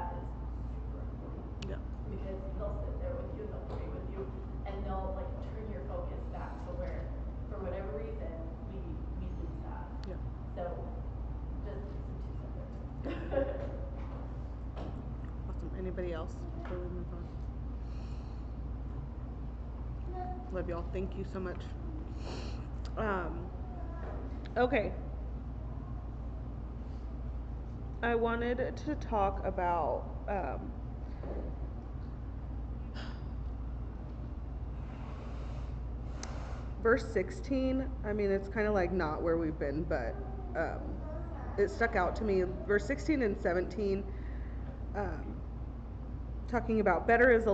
else before we move on? Love y'all. Thank you so much. Okay. I wanted to talk about verse 16. I mean, it's kind of like not where we've been, but it stuck out to me. Verse 16 and 17, talking about better is a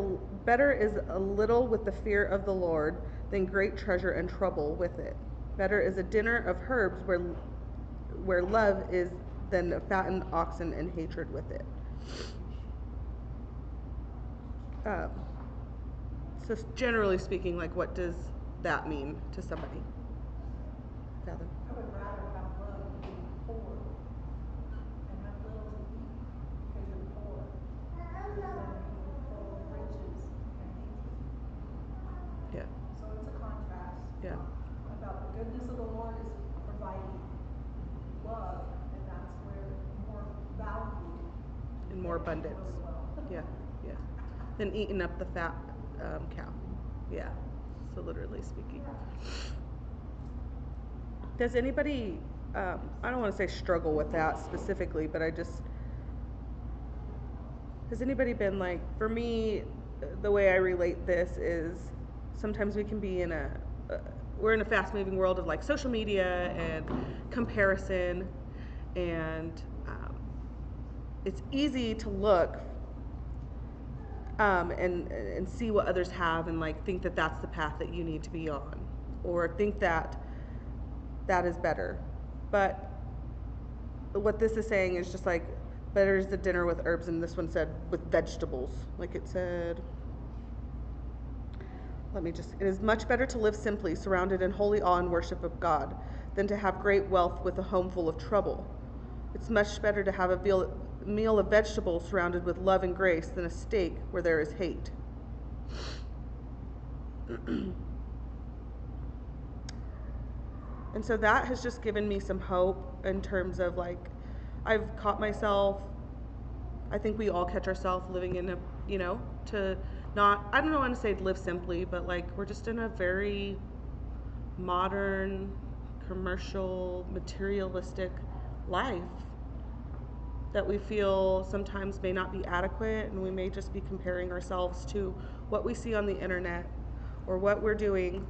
little with the fear of the Lord than great treasure and trouble with it. Better is a dinner of herbs where love is than fattened oxen and hatred with it. So generally speaking, like, what does that mean to somebody? Father? I would rather have love than being poor and have little to eat because you're poor than being full of riches and hatred. Yeah. So it's a contrast. Yeah. About the goodness of the Lord is providing love, and that's where more value In more abundance. Yeah. Yeah. Than eating up the fat cow. Yeah. So literally speaking. Does anybody, I don't want to say struggle with that specifically, but has anybody been like, for me, the way I relate this is sometimes we can be we're in a fast moving world of like social media and comparison, and it's easy to look and see what others have and like think that that's the path that you need to be on, or think that is better. But what this is saying is just like, better is the dinner with herbs, and this one said with vegetables. Like it said, it is much better to live simply, surrounded in holy awe and worship of God, than to have great wealth with a home full of trouble. It's much better to have a meal of vegetables surrounded with love and grace than a steak where there is hate. And so that has just given me some hope in terms of like, I've caught myself, I think we all catch ourselves living in to not, I don't know, I want to say live simply, but like we're just in a very modern, commercial, materialistic life that we feel sometimes may not be adequate, and we may just be comparing ourselves to what we see on the internet or what we're doing,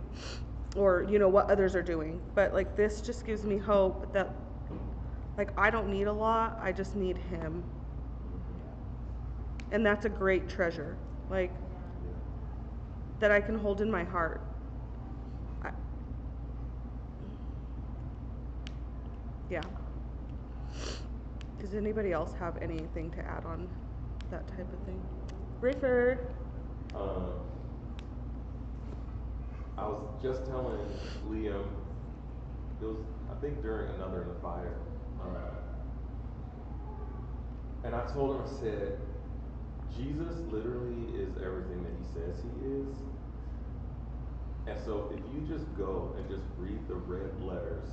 or what others are doing. But like this just gives me hope that like I don't need a lot, I just need him. And that's a great treasure, like that I can hold in my heart. Yeah. Does anybody else have anything to add on that type of thing? Rayford. I was just telling Liam, it was, I think, during Another in the Fire, and I told him, I said, Jesus literally is everything that he says he is. And so if you just go and just read the red letters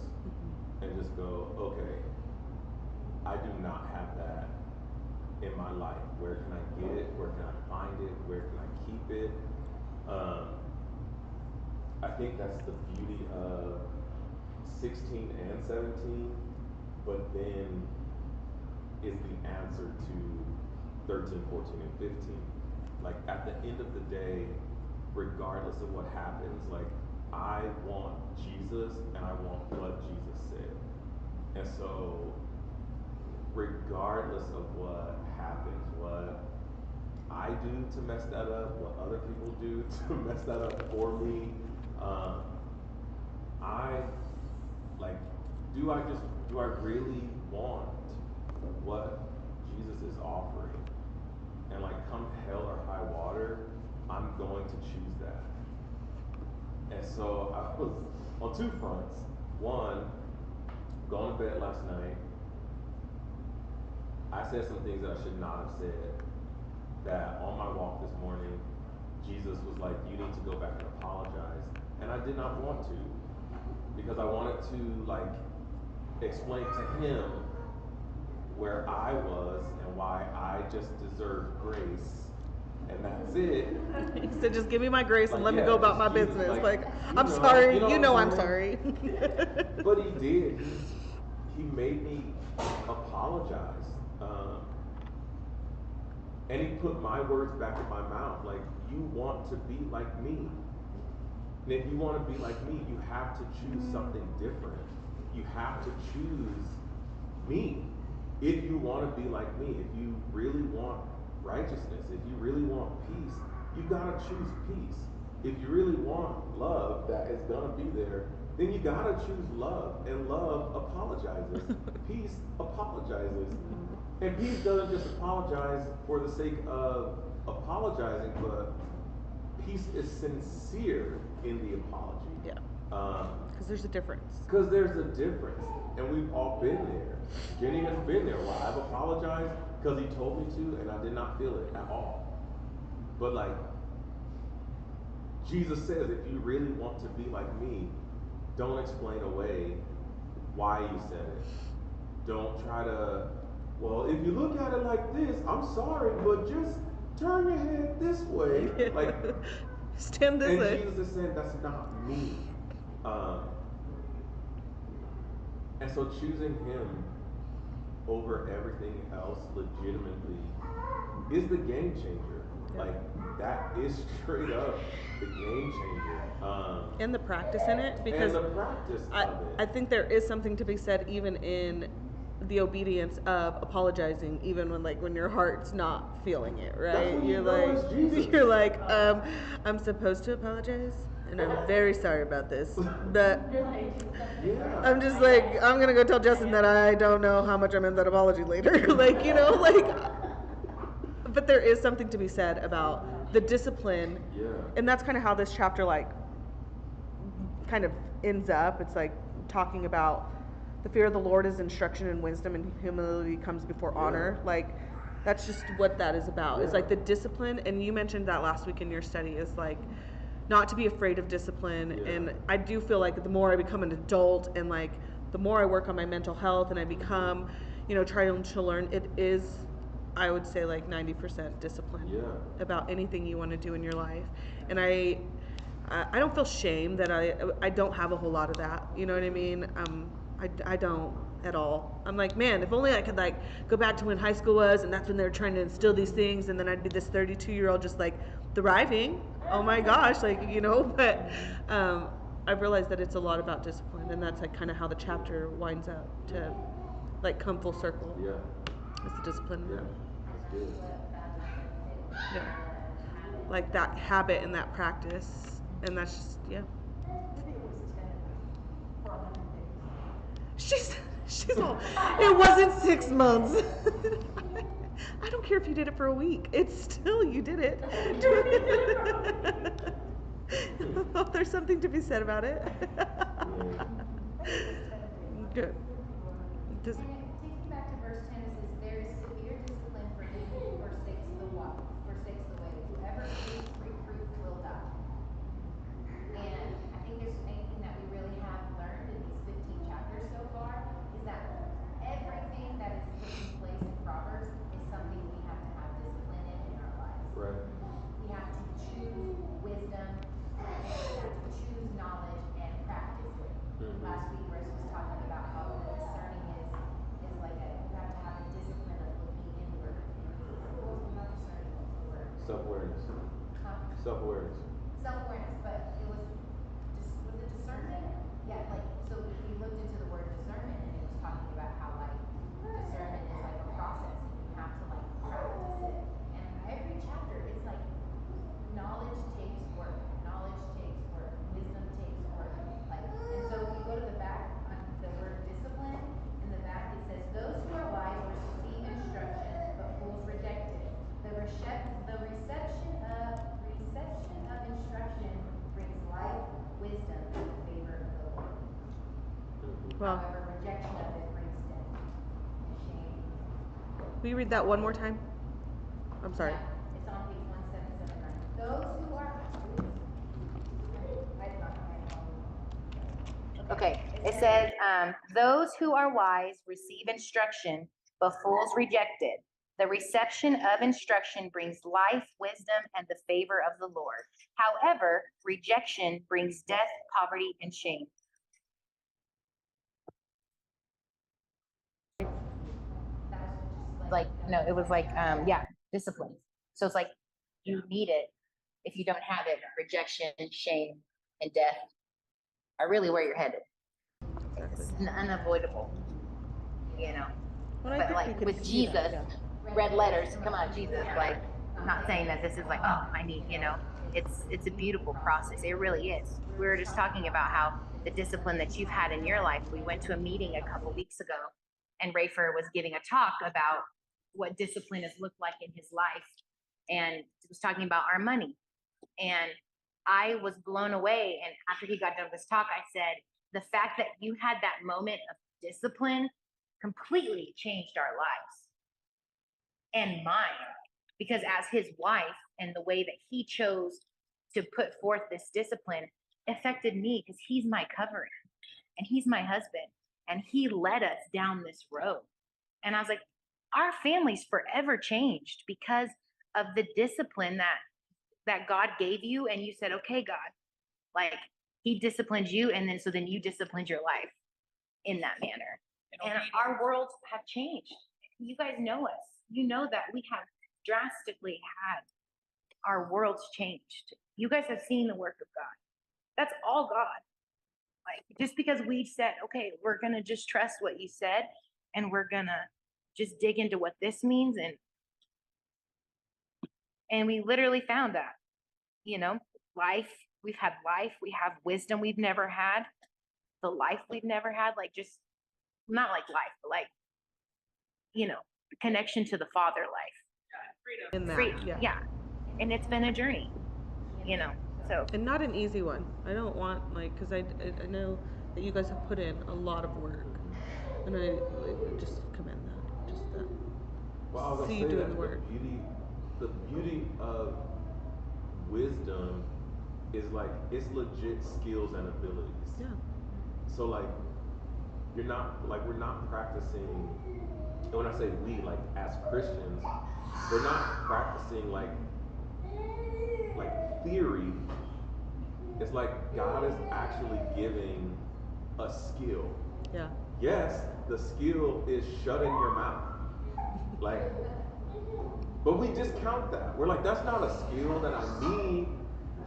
and just go, okay, I do not have that in my life. Where can I get it? Where can I find it? Where can I keep it? I think that's the beauty of 16 and 17, but then is the answer to 13, 14, and 15. Like at the end of the day, regardless of what happens, like I want Jesus and I want what Jesus said. And so regardless of what happens, what I do to mess that up, what other people do to mess that up for me, do I really want what Jesus is offering? And like come hell or high water, I'm going to choose that. And so I was on two fronts. One, going to bed last night, I said some things that I should not have said, that on my walk this morning, Jesus was like, you need to go back and apologize. And I did not want to, because I wanted to like explain to him where I was and why I just deserved grace and that's it. He said, just give me my grace and Like, let me yeah, go about just my Jesus, business. like, Like, you I'm know, sorry. you know You what know I'm I'm sorry. But he did. He made me apologize. And he put my words back in my mouth. Like, you want to be like me. And if you want to be like me, you have to choose something different. You have to choose me. If you want to be like me, if you really want righteousness, if you really want peace, you gotta choose peace. If you really want love that is gonna be there, then you gotta choose love. And love apologizes. Peace apologizes. And peace doesn't just apologize for the sake of apologizing, but peace is sincere in the apology. Yeah. Um, Because there's a difference. Because there's a difference, and we've all been there. Jenny has been there. Well, I've apologized because he told me to, and I did not feel it at all. But like, Jesus says, if you really want to be like me, don't explain away why you said it. Don't try to, well, if you look at it like this, I'm sorry, but just turn your head this way. Like, stand this way. And Jesus is saying, that's not me. And so choosing him over everything else legitimately is the game changer. Like, that is straight up the game changer. And the practice in it, because and the practice of it. I think there is something to be said even in the obedience of apologizing, even when your heart's not feeling it, right? That's when you know it's Jesus. You're like, I'm supposed to apologize, and I'm very sorry about this. But Yeah. I'm just like, I'm gonna go tell Justin that I don't know how much I meant that apology later. But there is something to be said about the discipline. Yeah. And that's kind of how this chapter kind of ends up. It's like talking about the fear of the Lord is instruction and wisdom, and humility comes before honor. Like, that's just what that is about. It's like the discipline, and you mentioned that last week in your study, is like not to be afraid of discipline. And I do feel like the more I become an adult, and like the more I work on my mental health, and I become, trying to learn, it is, I would say, like 90% discipline about anything you want to do in your life. And I don't feel shame that I don't have a whole lot of that. You know what I mean? I don't at all. I'm like, man, if only I could go back to when high school was, and that's when they were trying to instill these things, and then I'd be this 32-year-old just like thriving. Oh my gosh, but I've realized that it's a lot about discipline, and that's like kind of how the chapter winds up to come full circle. Yeah. It's the discipline. Yeah. That's good. Yeah. Like that habit and that practice, and that's just, yeah. Maybe it was 10 for 100 days. She's all, it wasn't 6 months. I don't care if you did it for a week. It's still, you did it. There's something to be said about it. Good. And it takes me back to verse 10. It says, there is severe discipline for him who forsakes the way. Whoever hates reproof will die. And I think there's anything that we really have learned in these 15 chapters so far is that everything that is taking place in Proverbs is something we have to have discipline in our lives. Right. We have to choose wisdom, and we have to choose knowledge and practice it. Last week, Russ was talking about how the discerning is like you have to have a discipline of looking inward. Not discerning, what was the word? Self-awareness. Huh? Self-awareness. Self-awareness, but it was it discernment? Yeah, so we looked into the word discernment, and it was talking about how discernment is like a process, and you have to practice it. And every chapter, it's like knowledge takes work, wisdom takes work. And so if you go to the back on the word discipline, in the back it says, those who are wise receive instruction, but fools reject it. The reception of instruction brings life, wisdom, and the favor of the Lord. Wow. However, rejection of it brings death and shame. Will you read that one more time? I'm sorry. Yeah, it's on page 1779. Those who are Okay, it says, those who are wise receive instruction, but fools reject it. The reception of instruction brings life, wisdom, and the favor of the Lord. However, rejection brings death, poverty, and shame. Like, no, it was like, yeah, discipline. So it's like you need it. If you don't have it, rejection, shame, and death are really where you're headed. It's unavoidable, you know. Well, I But think we like can with see Jesus, that, yeah. red letters, come on, Jesus. Like, I'm not saying that this is like, oh, I need, you know, it's a beautiful process. It really is. We were just talking about how the discipline that you've had in your life. We went to a meeting a couple weeks ago, and Rafer was giving a talk about what discipline has looked like in his life, and he was talking about our money. And I was blown away. And after he got done with this talk, I said, the fact that you had that moment of discipline completely changed our lives and mine. Because as his wife, and the way that he chose to put forth this discipline affected me, because he's my covering and he's my husband, and he led us down this road. And I was like, our family's forever changed because of the discipline that God gave you. And you said, okay, God, like he disciplined you, and then you disciplined your life in that manner. And our worlds have changed. You guys know us. You know that we have drastically had our worlds changed. You guys have seen the work of God. That's all God. Like, just because we said, okay, we're going to just trust what you said, and we're going to just dig into what this means. And we literally found that, you know, life, we have wisdom we've never had, the life we've never had, like just not like life, but like, you know, connection to the Father life. In that, yeah. And it's been a journey, you know, so. And not an easy one. I don't want, like, because I know that you guys have put in a lot of work, and I just commend that. Just that. Well, I was See gonna you say doing that the work. the beauty of wisdom is like it's legit skills and abilities. Yeah. So like we're not practicing, and when I say we, like as Christians, we're not practicing like theory. It's like God is actually giving a skill. Yeah. Yes, the skill is shutting your mouth. Like, but we discount that. We're like, that's not a skill that I need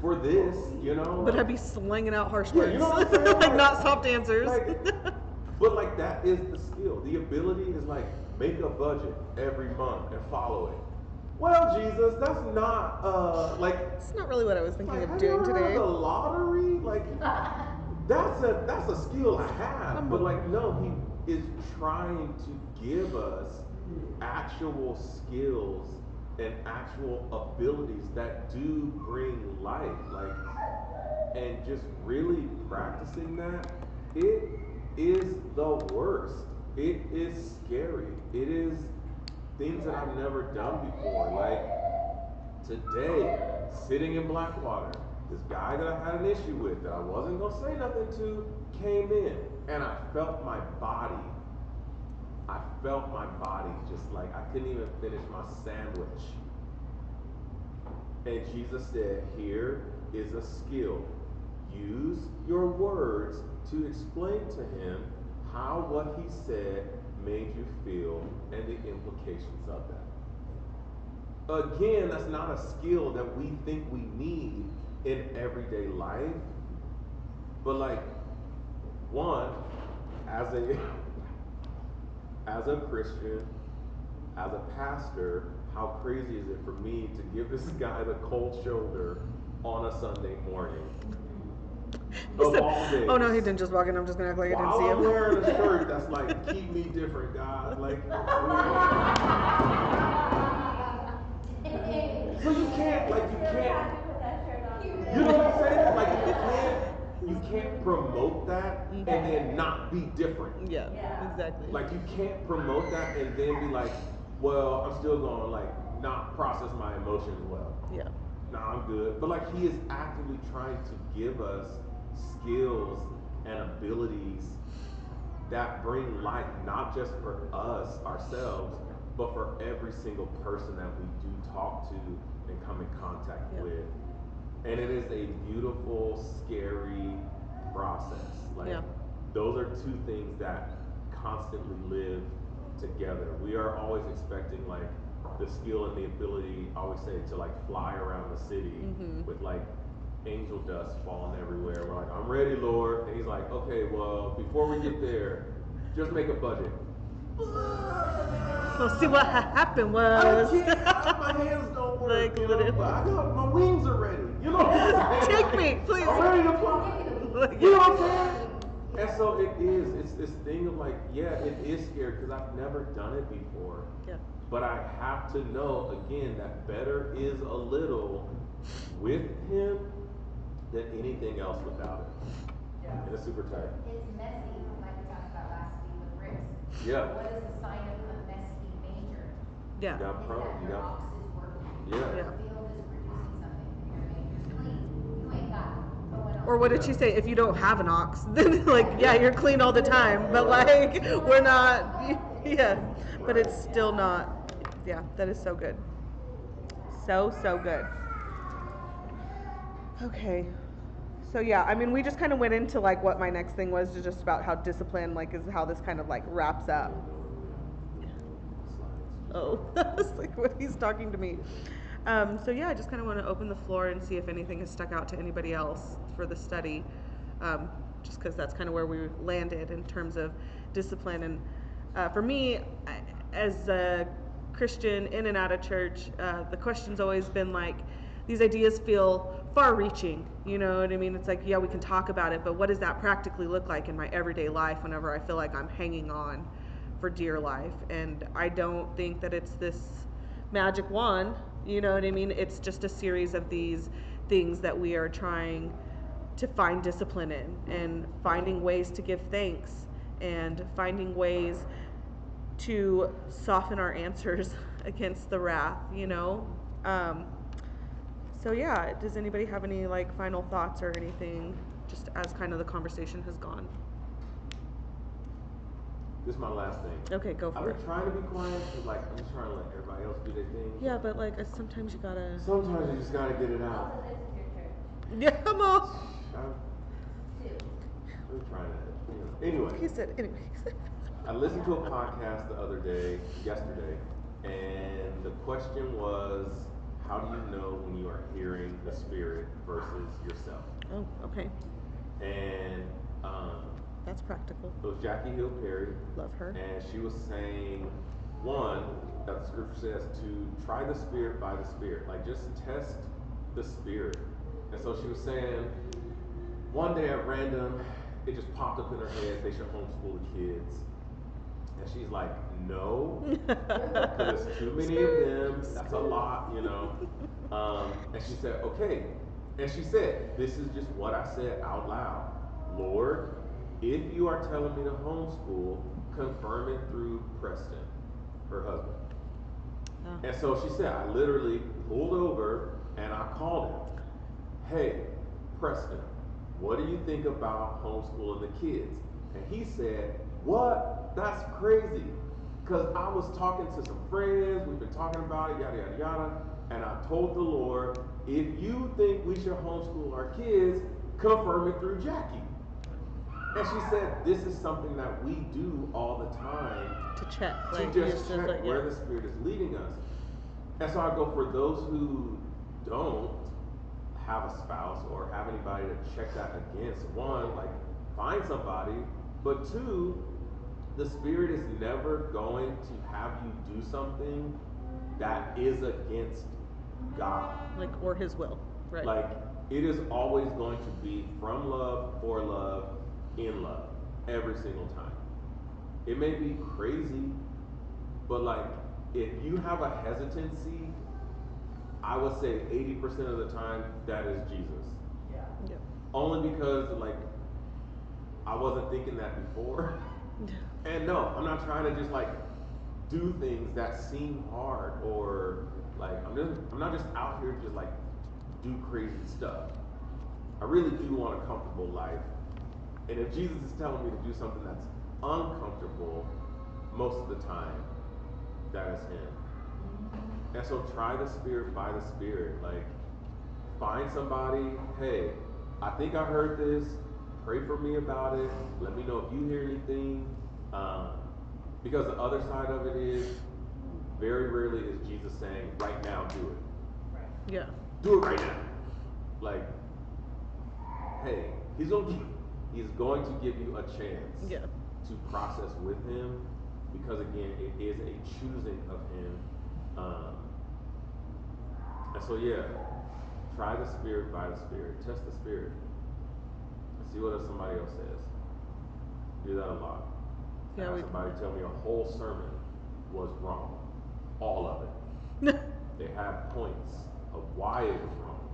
for this, you know? But I'd be slinging out harsh Yeah, words. you know what I'm saying? Like, not soft answers. But like that is the skill. The ability is like make a budget every month and follow it. Well, Jesus, that's not like. It's not really what I was thinking like, of doing have you ever heard today. of the lottery? Like, that's a skill I have. But like, no, he is trying to give us actual skills and actual abilities that do bring life. Like, and just really practicing that, it is the worst. It is scary. It is things that I've never done before. Like today, sitting in Blackwater, this guy that I had an issue with that I wasn't gonna say nothing to came in, and I felt my body just like I couldn't even finish my sandwich. And Jesus said, here is a skill. Use your words to explain to him how what he said made you feel and the implications of that. Again, that's not a skill that we think we need in everyday life. But like, one, as a Christian, as a pastor, how crazy is it for me to give this guy the cold shoulder on a Sunday morning? Of all days. Oh no, he didn't just walk in. I'm just gonna act like I didn't see him. While I'm wearing a shirt that's like, keep me different, God. Like, so you can't, you know what I'm saying? Like, you can't promote that and then not be different. Yeah, exactly. Like, you can't promote that and then be like, well, I'm still gonna like not process my emotions well. Yeah. No, I'm good. But like, he is actively trying to give us skills and abilities that bring life, not just for us, ourselves, but for every single person that we do talk to and come in contact with. And it is a beautiful, scary process. Like, those are two things that constantly live together. We are always expecting like the skill and the ability, I always say, to like fly around the city with like angel dust falling everywhere. We're like, I'm ready, Lord. And he's like, okay, well, before we get there, just make a budget. So see what happened was. My hands don't work. Like, but I got my wings are ready. You know what I'm saying? Take me, please. I'm ready to fly. You know what I'm saying? And so it's this thing of like, yeah, it is scary because I've never done it before. Yeah. But I have to know, again, that better is a little with him than anything else without it. Yeah. And it's super tight. It's messy, like we talked about last week with Rick's. Yeah. What is the sign of a messy manger? Yeah. You got Is that your ox is working. Yeah. Your field is producing something. Your manger's clean. You ain't got going on. Or what did she say? If you don't have an ox, then like, yeah, you're clean all the time, but like, we're not, yeah, but it's still not, yeah, that is so good. So good. Okay. So yeah, I mean, we just kind of went into like what my next thing was, just about how discipline like is how this kind of like wraps up. Oh, that's like what he's talking to me. So yeah, I just kind of want to open the floor and see if anything has stuck out to anybody else for the study, just because that's kind of where we landed in terms of discipline. And for me, as a Christian in and out of church, the question's always been like, these ideas feel far-reaching, you know what I mean? It's like, yeah, we can talk about it, but what does that practically look like in my everyday life whenever I feel like I'm hanging on for dear life? And I don't think that it's this magic wand, you know what I mean? It's just a series of these things that we are trying to find discipline in, and finding ways to give thanks, and finding ways to soften our answers against the wrath, you know? So yeah, does anybody have any like final thoughts or anything, just as kind of the conversation has gone? This is my last thing. Okay, go for it. I've been trying to be quiet, but like I'm just trying to let everybody else do their thing. Yeah, but like sometimes you gotta. Sometimes you just gotta get it out. Yeah, come on. I'm trying to. Anyway. He said, anyways. I listened to a podcast yesterday, and the question was, how do you know when you are hearing the Spirit versus yourself? Oh, okay. And that's practical. it was Jackie Hill Perry. Love her. And she was saying, one, that the scripture says to try the Spirit by the Spirit. Like, just test the Spirit. And so she was saying, one day at random, it just popped up in her head, they should homeschool the kids. And she's like, no, because there's too many of them. That's a lot, you know. And she said, okay. And she said, this is just what I said out loud. Lord, if you are telling me to homeschool, confirm it through Preston, her husband. Oh. And so she said, I literally pulled over and I called him. Hey, Preston, what do you think about homeschooling the kids? And he said, what? That's crazy. Because I was talking to some friends, we've been talking about it, yada, yada, yada. And I told the Lord, if you think we should homeschool our kids, confirm it through Jackie. And she said, this is something that we do all the time. To check. To just check like, where the Spirit is leading us. And so I go, for those who don't have a spouse or have anybody to check that against, one, like, find somebody, but two, the Spirit is never going to have you do something that is against God. Like, or His will, right? Like, it is always going to be from love, for love, in love, every single time. It may be crazy, but like, if you have a hesitancy, I would say 80% of the time, that is Jesus. Yeah. Only because, like, I wasn't thinking that before. And no, I'm not trying to just like do things that seem hard, or like I'm not just out here to just like do crazy stuff. I really do want a comfortable life. And if Jesus is telling me to do something that's uncomfortable, most of the time, that is Him. And so try the Spirit by the Spirit. Like, find somebody, hey, I think I heard this. Pray for me about it. Let me know if you hear anything. Because the other side of it is, very rarely is Jesus saying, right now, do it. Yeah. Do it right now. Like, hey, he's going to give you a chance to process with Him, because again, it is a choosing of Him. And so try the Spirit by the Spirit. Test the Spirit. And see what somebody else says. Do that a lot. Yeah, I had somebody tell me a whole sermon was wrong. All of it. They had points of why it was wrong.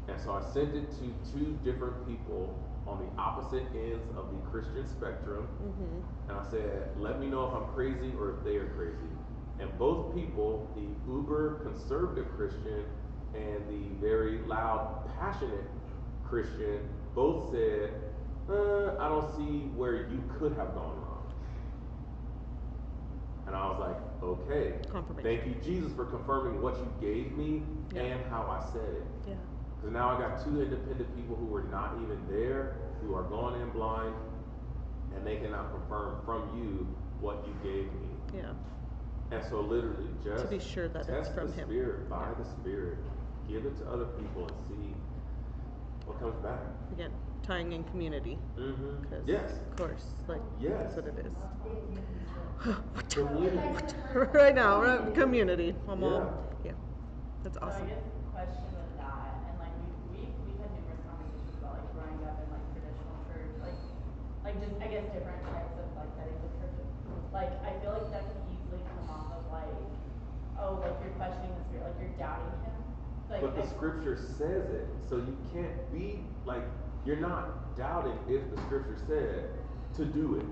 And so I sent it to two different people on the opposite ends of the Christian spectrum. And I said, let me know if I'm crazy or if they are crazy. And both people, the uber conservative Christian and the very loud, passionate Christian, both said, I don't see where you could have gone wrong. And I was like, okay, thank you, Jesus, for confirming what you gave me and how I said it. Yeah. Because now I got two independent people who were not even there, who are going in blind, and they cannot confirm from you what you gave me. Yeah. And so literally just to be sure that it's from the Him. Spirit by the Spirit. Give it to other people and see what comes back. Again, tying in community. Yes. Of course. Like, that's what it is. Community. Right now, we're at community. Yeah. That's So I awesome. guess question with that, and like we've had numerous conversations about like growing up in like traditional church, like just I guess different types of like settings of churches. Like I feel like that can easily come off of like, oh, like you're questioning the Spirit, like you're doubting Him. Like, but the Scripture says it, so you can't be like, you're not doubting if the Scripture said to do it.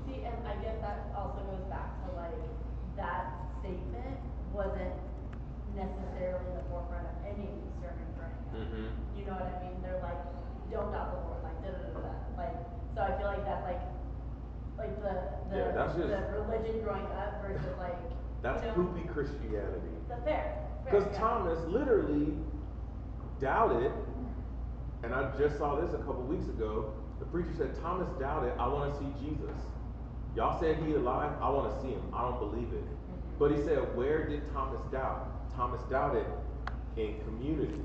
See, and I guess that also goes back to like that statement wasn't necessarily in the forefront of any of these sermons growing up. You know what I mean? They're like, don't doubt the Lord, like da da da da. Like, so I feel like that's like the religion growing up versus like that's poopy Christianity. That's fair. Because Thomas literally doubted, and I just saw this a couple weeks ago. The preacher said, Thomas doubted, I want to see Jesus. Y'all said He alive, I want to see Him. I don't believe it. But he said, where did Thomas doubt? Thomas doubted in community.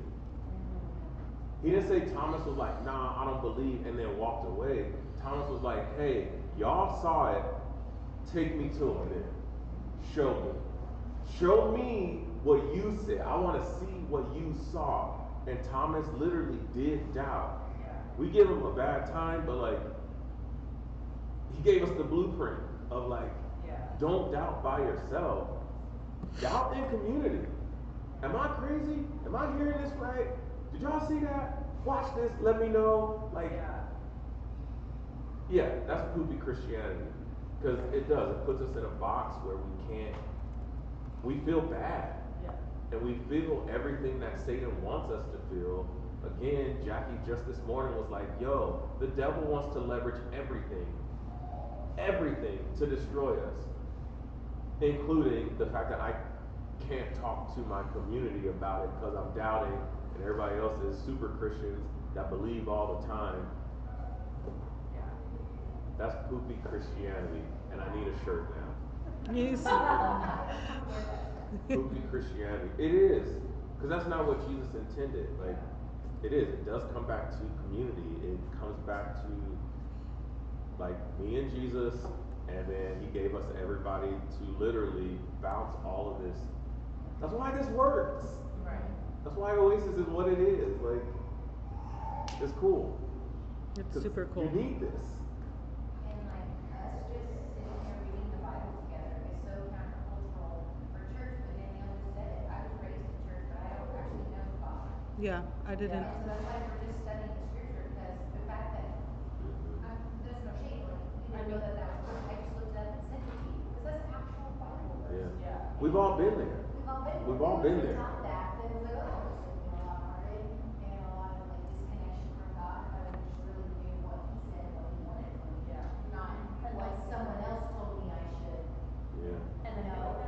He didn't say Thomas was like, nah, I don't believe, and then walked away. Thomas was like, hey, y'all saw it. Take me to Him then. Show me. Show me what you said. I want to see what you saw. And Thomas literally did doubt. We give him a bad time, but like, he gave us the blueprint of like, don't doubt by yourself. Doubt in community. Am I crazy? Am I hearing this right? Did y'all see that? Watch this. Let me know. Like, that's poopy Christianity. Because it does. It puts us in a box where we feel bad. And we feel everything that Satan wants us to feel. Again, Jackie just this morning was like, yo, the devil wants to leverage everything to destroy us. Including the fact that I can't talk to my community about it because I'm doubting, and everybody else is super Christians that believe all the time. That's poopy Christianity, and I need a shirt now. Yes. Poopy Christianity. It is, because that's not what Jesus intended. Like, it is. It does come back to community. It comes back to like me and Jesus, and then He gave us everybody to literally bounce all of this. That's why this works. Right. That's why Oasis is what it is. Like, it's cool. It's super cool. You need this. And like us just sitting here reading the Bible together is so countercultural for church, but Danielle just said it. I was raised in church, but I don't actually know God. Yeah, I didn't. And so that's why we're just studying the scripture, because the fact that there's no shame, like you didn't know that was good. I just looked it up and sent it to you because that's actual Bible verse. We've all been there. We've all been there. Taught that, then it was like, oh, this would be a lot harder and a lot of like disconnection from God if I would just really knew what He said, what He wanted from me. Not what someone else told me I should. And then I feel like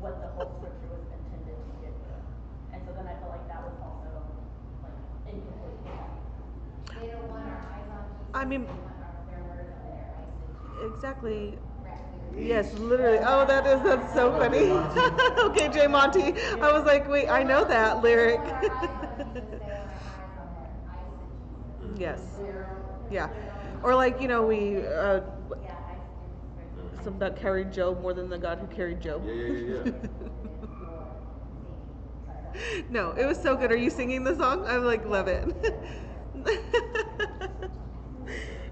what the whole scripture was intended to give you. And so then I feel like that was also like incomplete. They don't want our eyes on Jesus. I mean, they want their words on their eyes to Jesus. exactly. Right. Yes, literally. Oh, that's so funny. Okay, Jay Monty. I was like, wait, I know that lyric. They don't want our eyes on Jesus. They want our eyes on their eyes to Jesus. Yes. So, Yeah. Or like, we yeah, eyes to some that carried Job more than the God who carried Job. Yeah. No, it was so good. Are you singing the song? I like love it.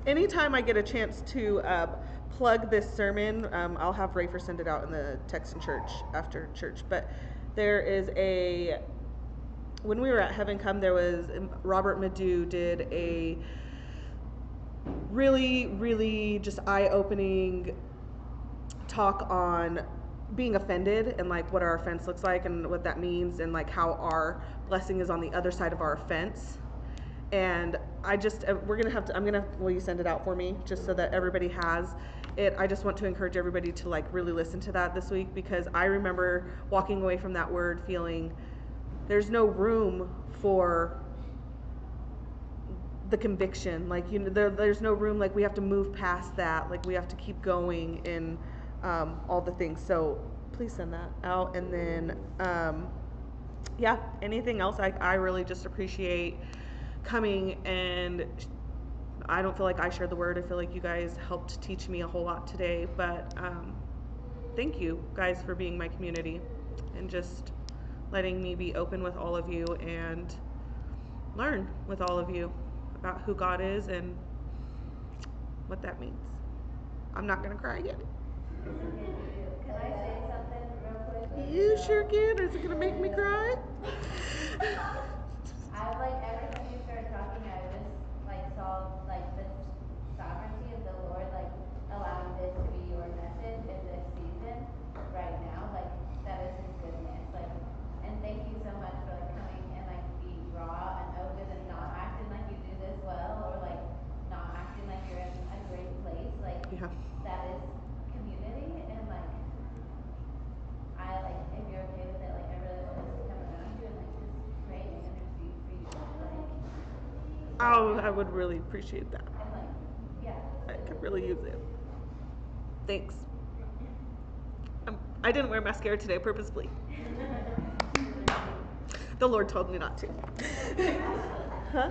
Anytime I get a chance to plug this sermon, I'll have Rafer send it out in the Texan church after church. But there is when we were at Heaven Come, there was Robert Madu did a really, really just eye-opening talk on being offended and like what our offense looks like and what that means and like how our blessing is on the other side of our offense. And I'm gonna will you send it out for me just so that everybody has it? I just want to encourage everybody to like really listen to that this week, because I remember walking away from that word feeling there's no room for the conviction, like there's no room, like we have to move past that, like we have to keep going in all the things. So please send that out. And then yeah, anything else, I really just appreciate coming, and I don't feel like I shared the word. I feel like you guys helped teach me a whole lot today, but thank you guys for being my community and just letting me be open with all of you and learn with all of you about who God is and what that means. I'm not gonna cry again. Can I say something real quick? You sure can. Is it gonna make me cry? I like ever since you started talking, I just like saw like the sovereignty of the Lord, like allowing this to be your message in this season right now. Like that is His goodness. Like, and thank you so much for like coming and like be raw and open and not acting like you do this well, or like not acting like you're in a great place. Like that is community, and like I like if you're okay with it, like I really want us to come around you and like just pray and intercede for you. Like Oh, I would really appreciate that. and like yeah. I could really use it. Thanks. I didn't wear mascara today purposefully. The Lord told me not to. Huh?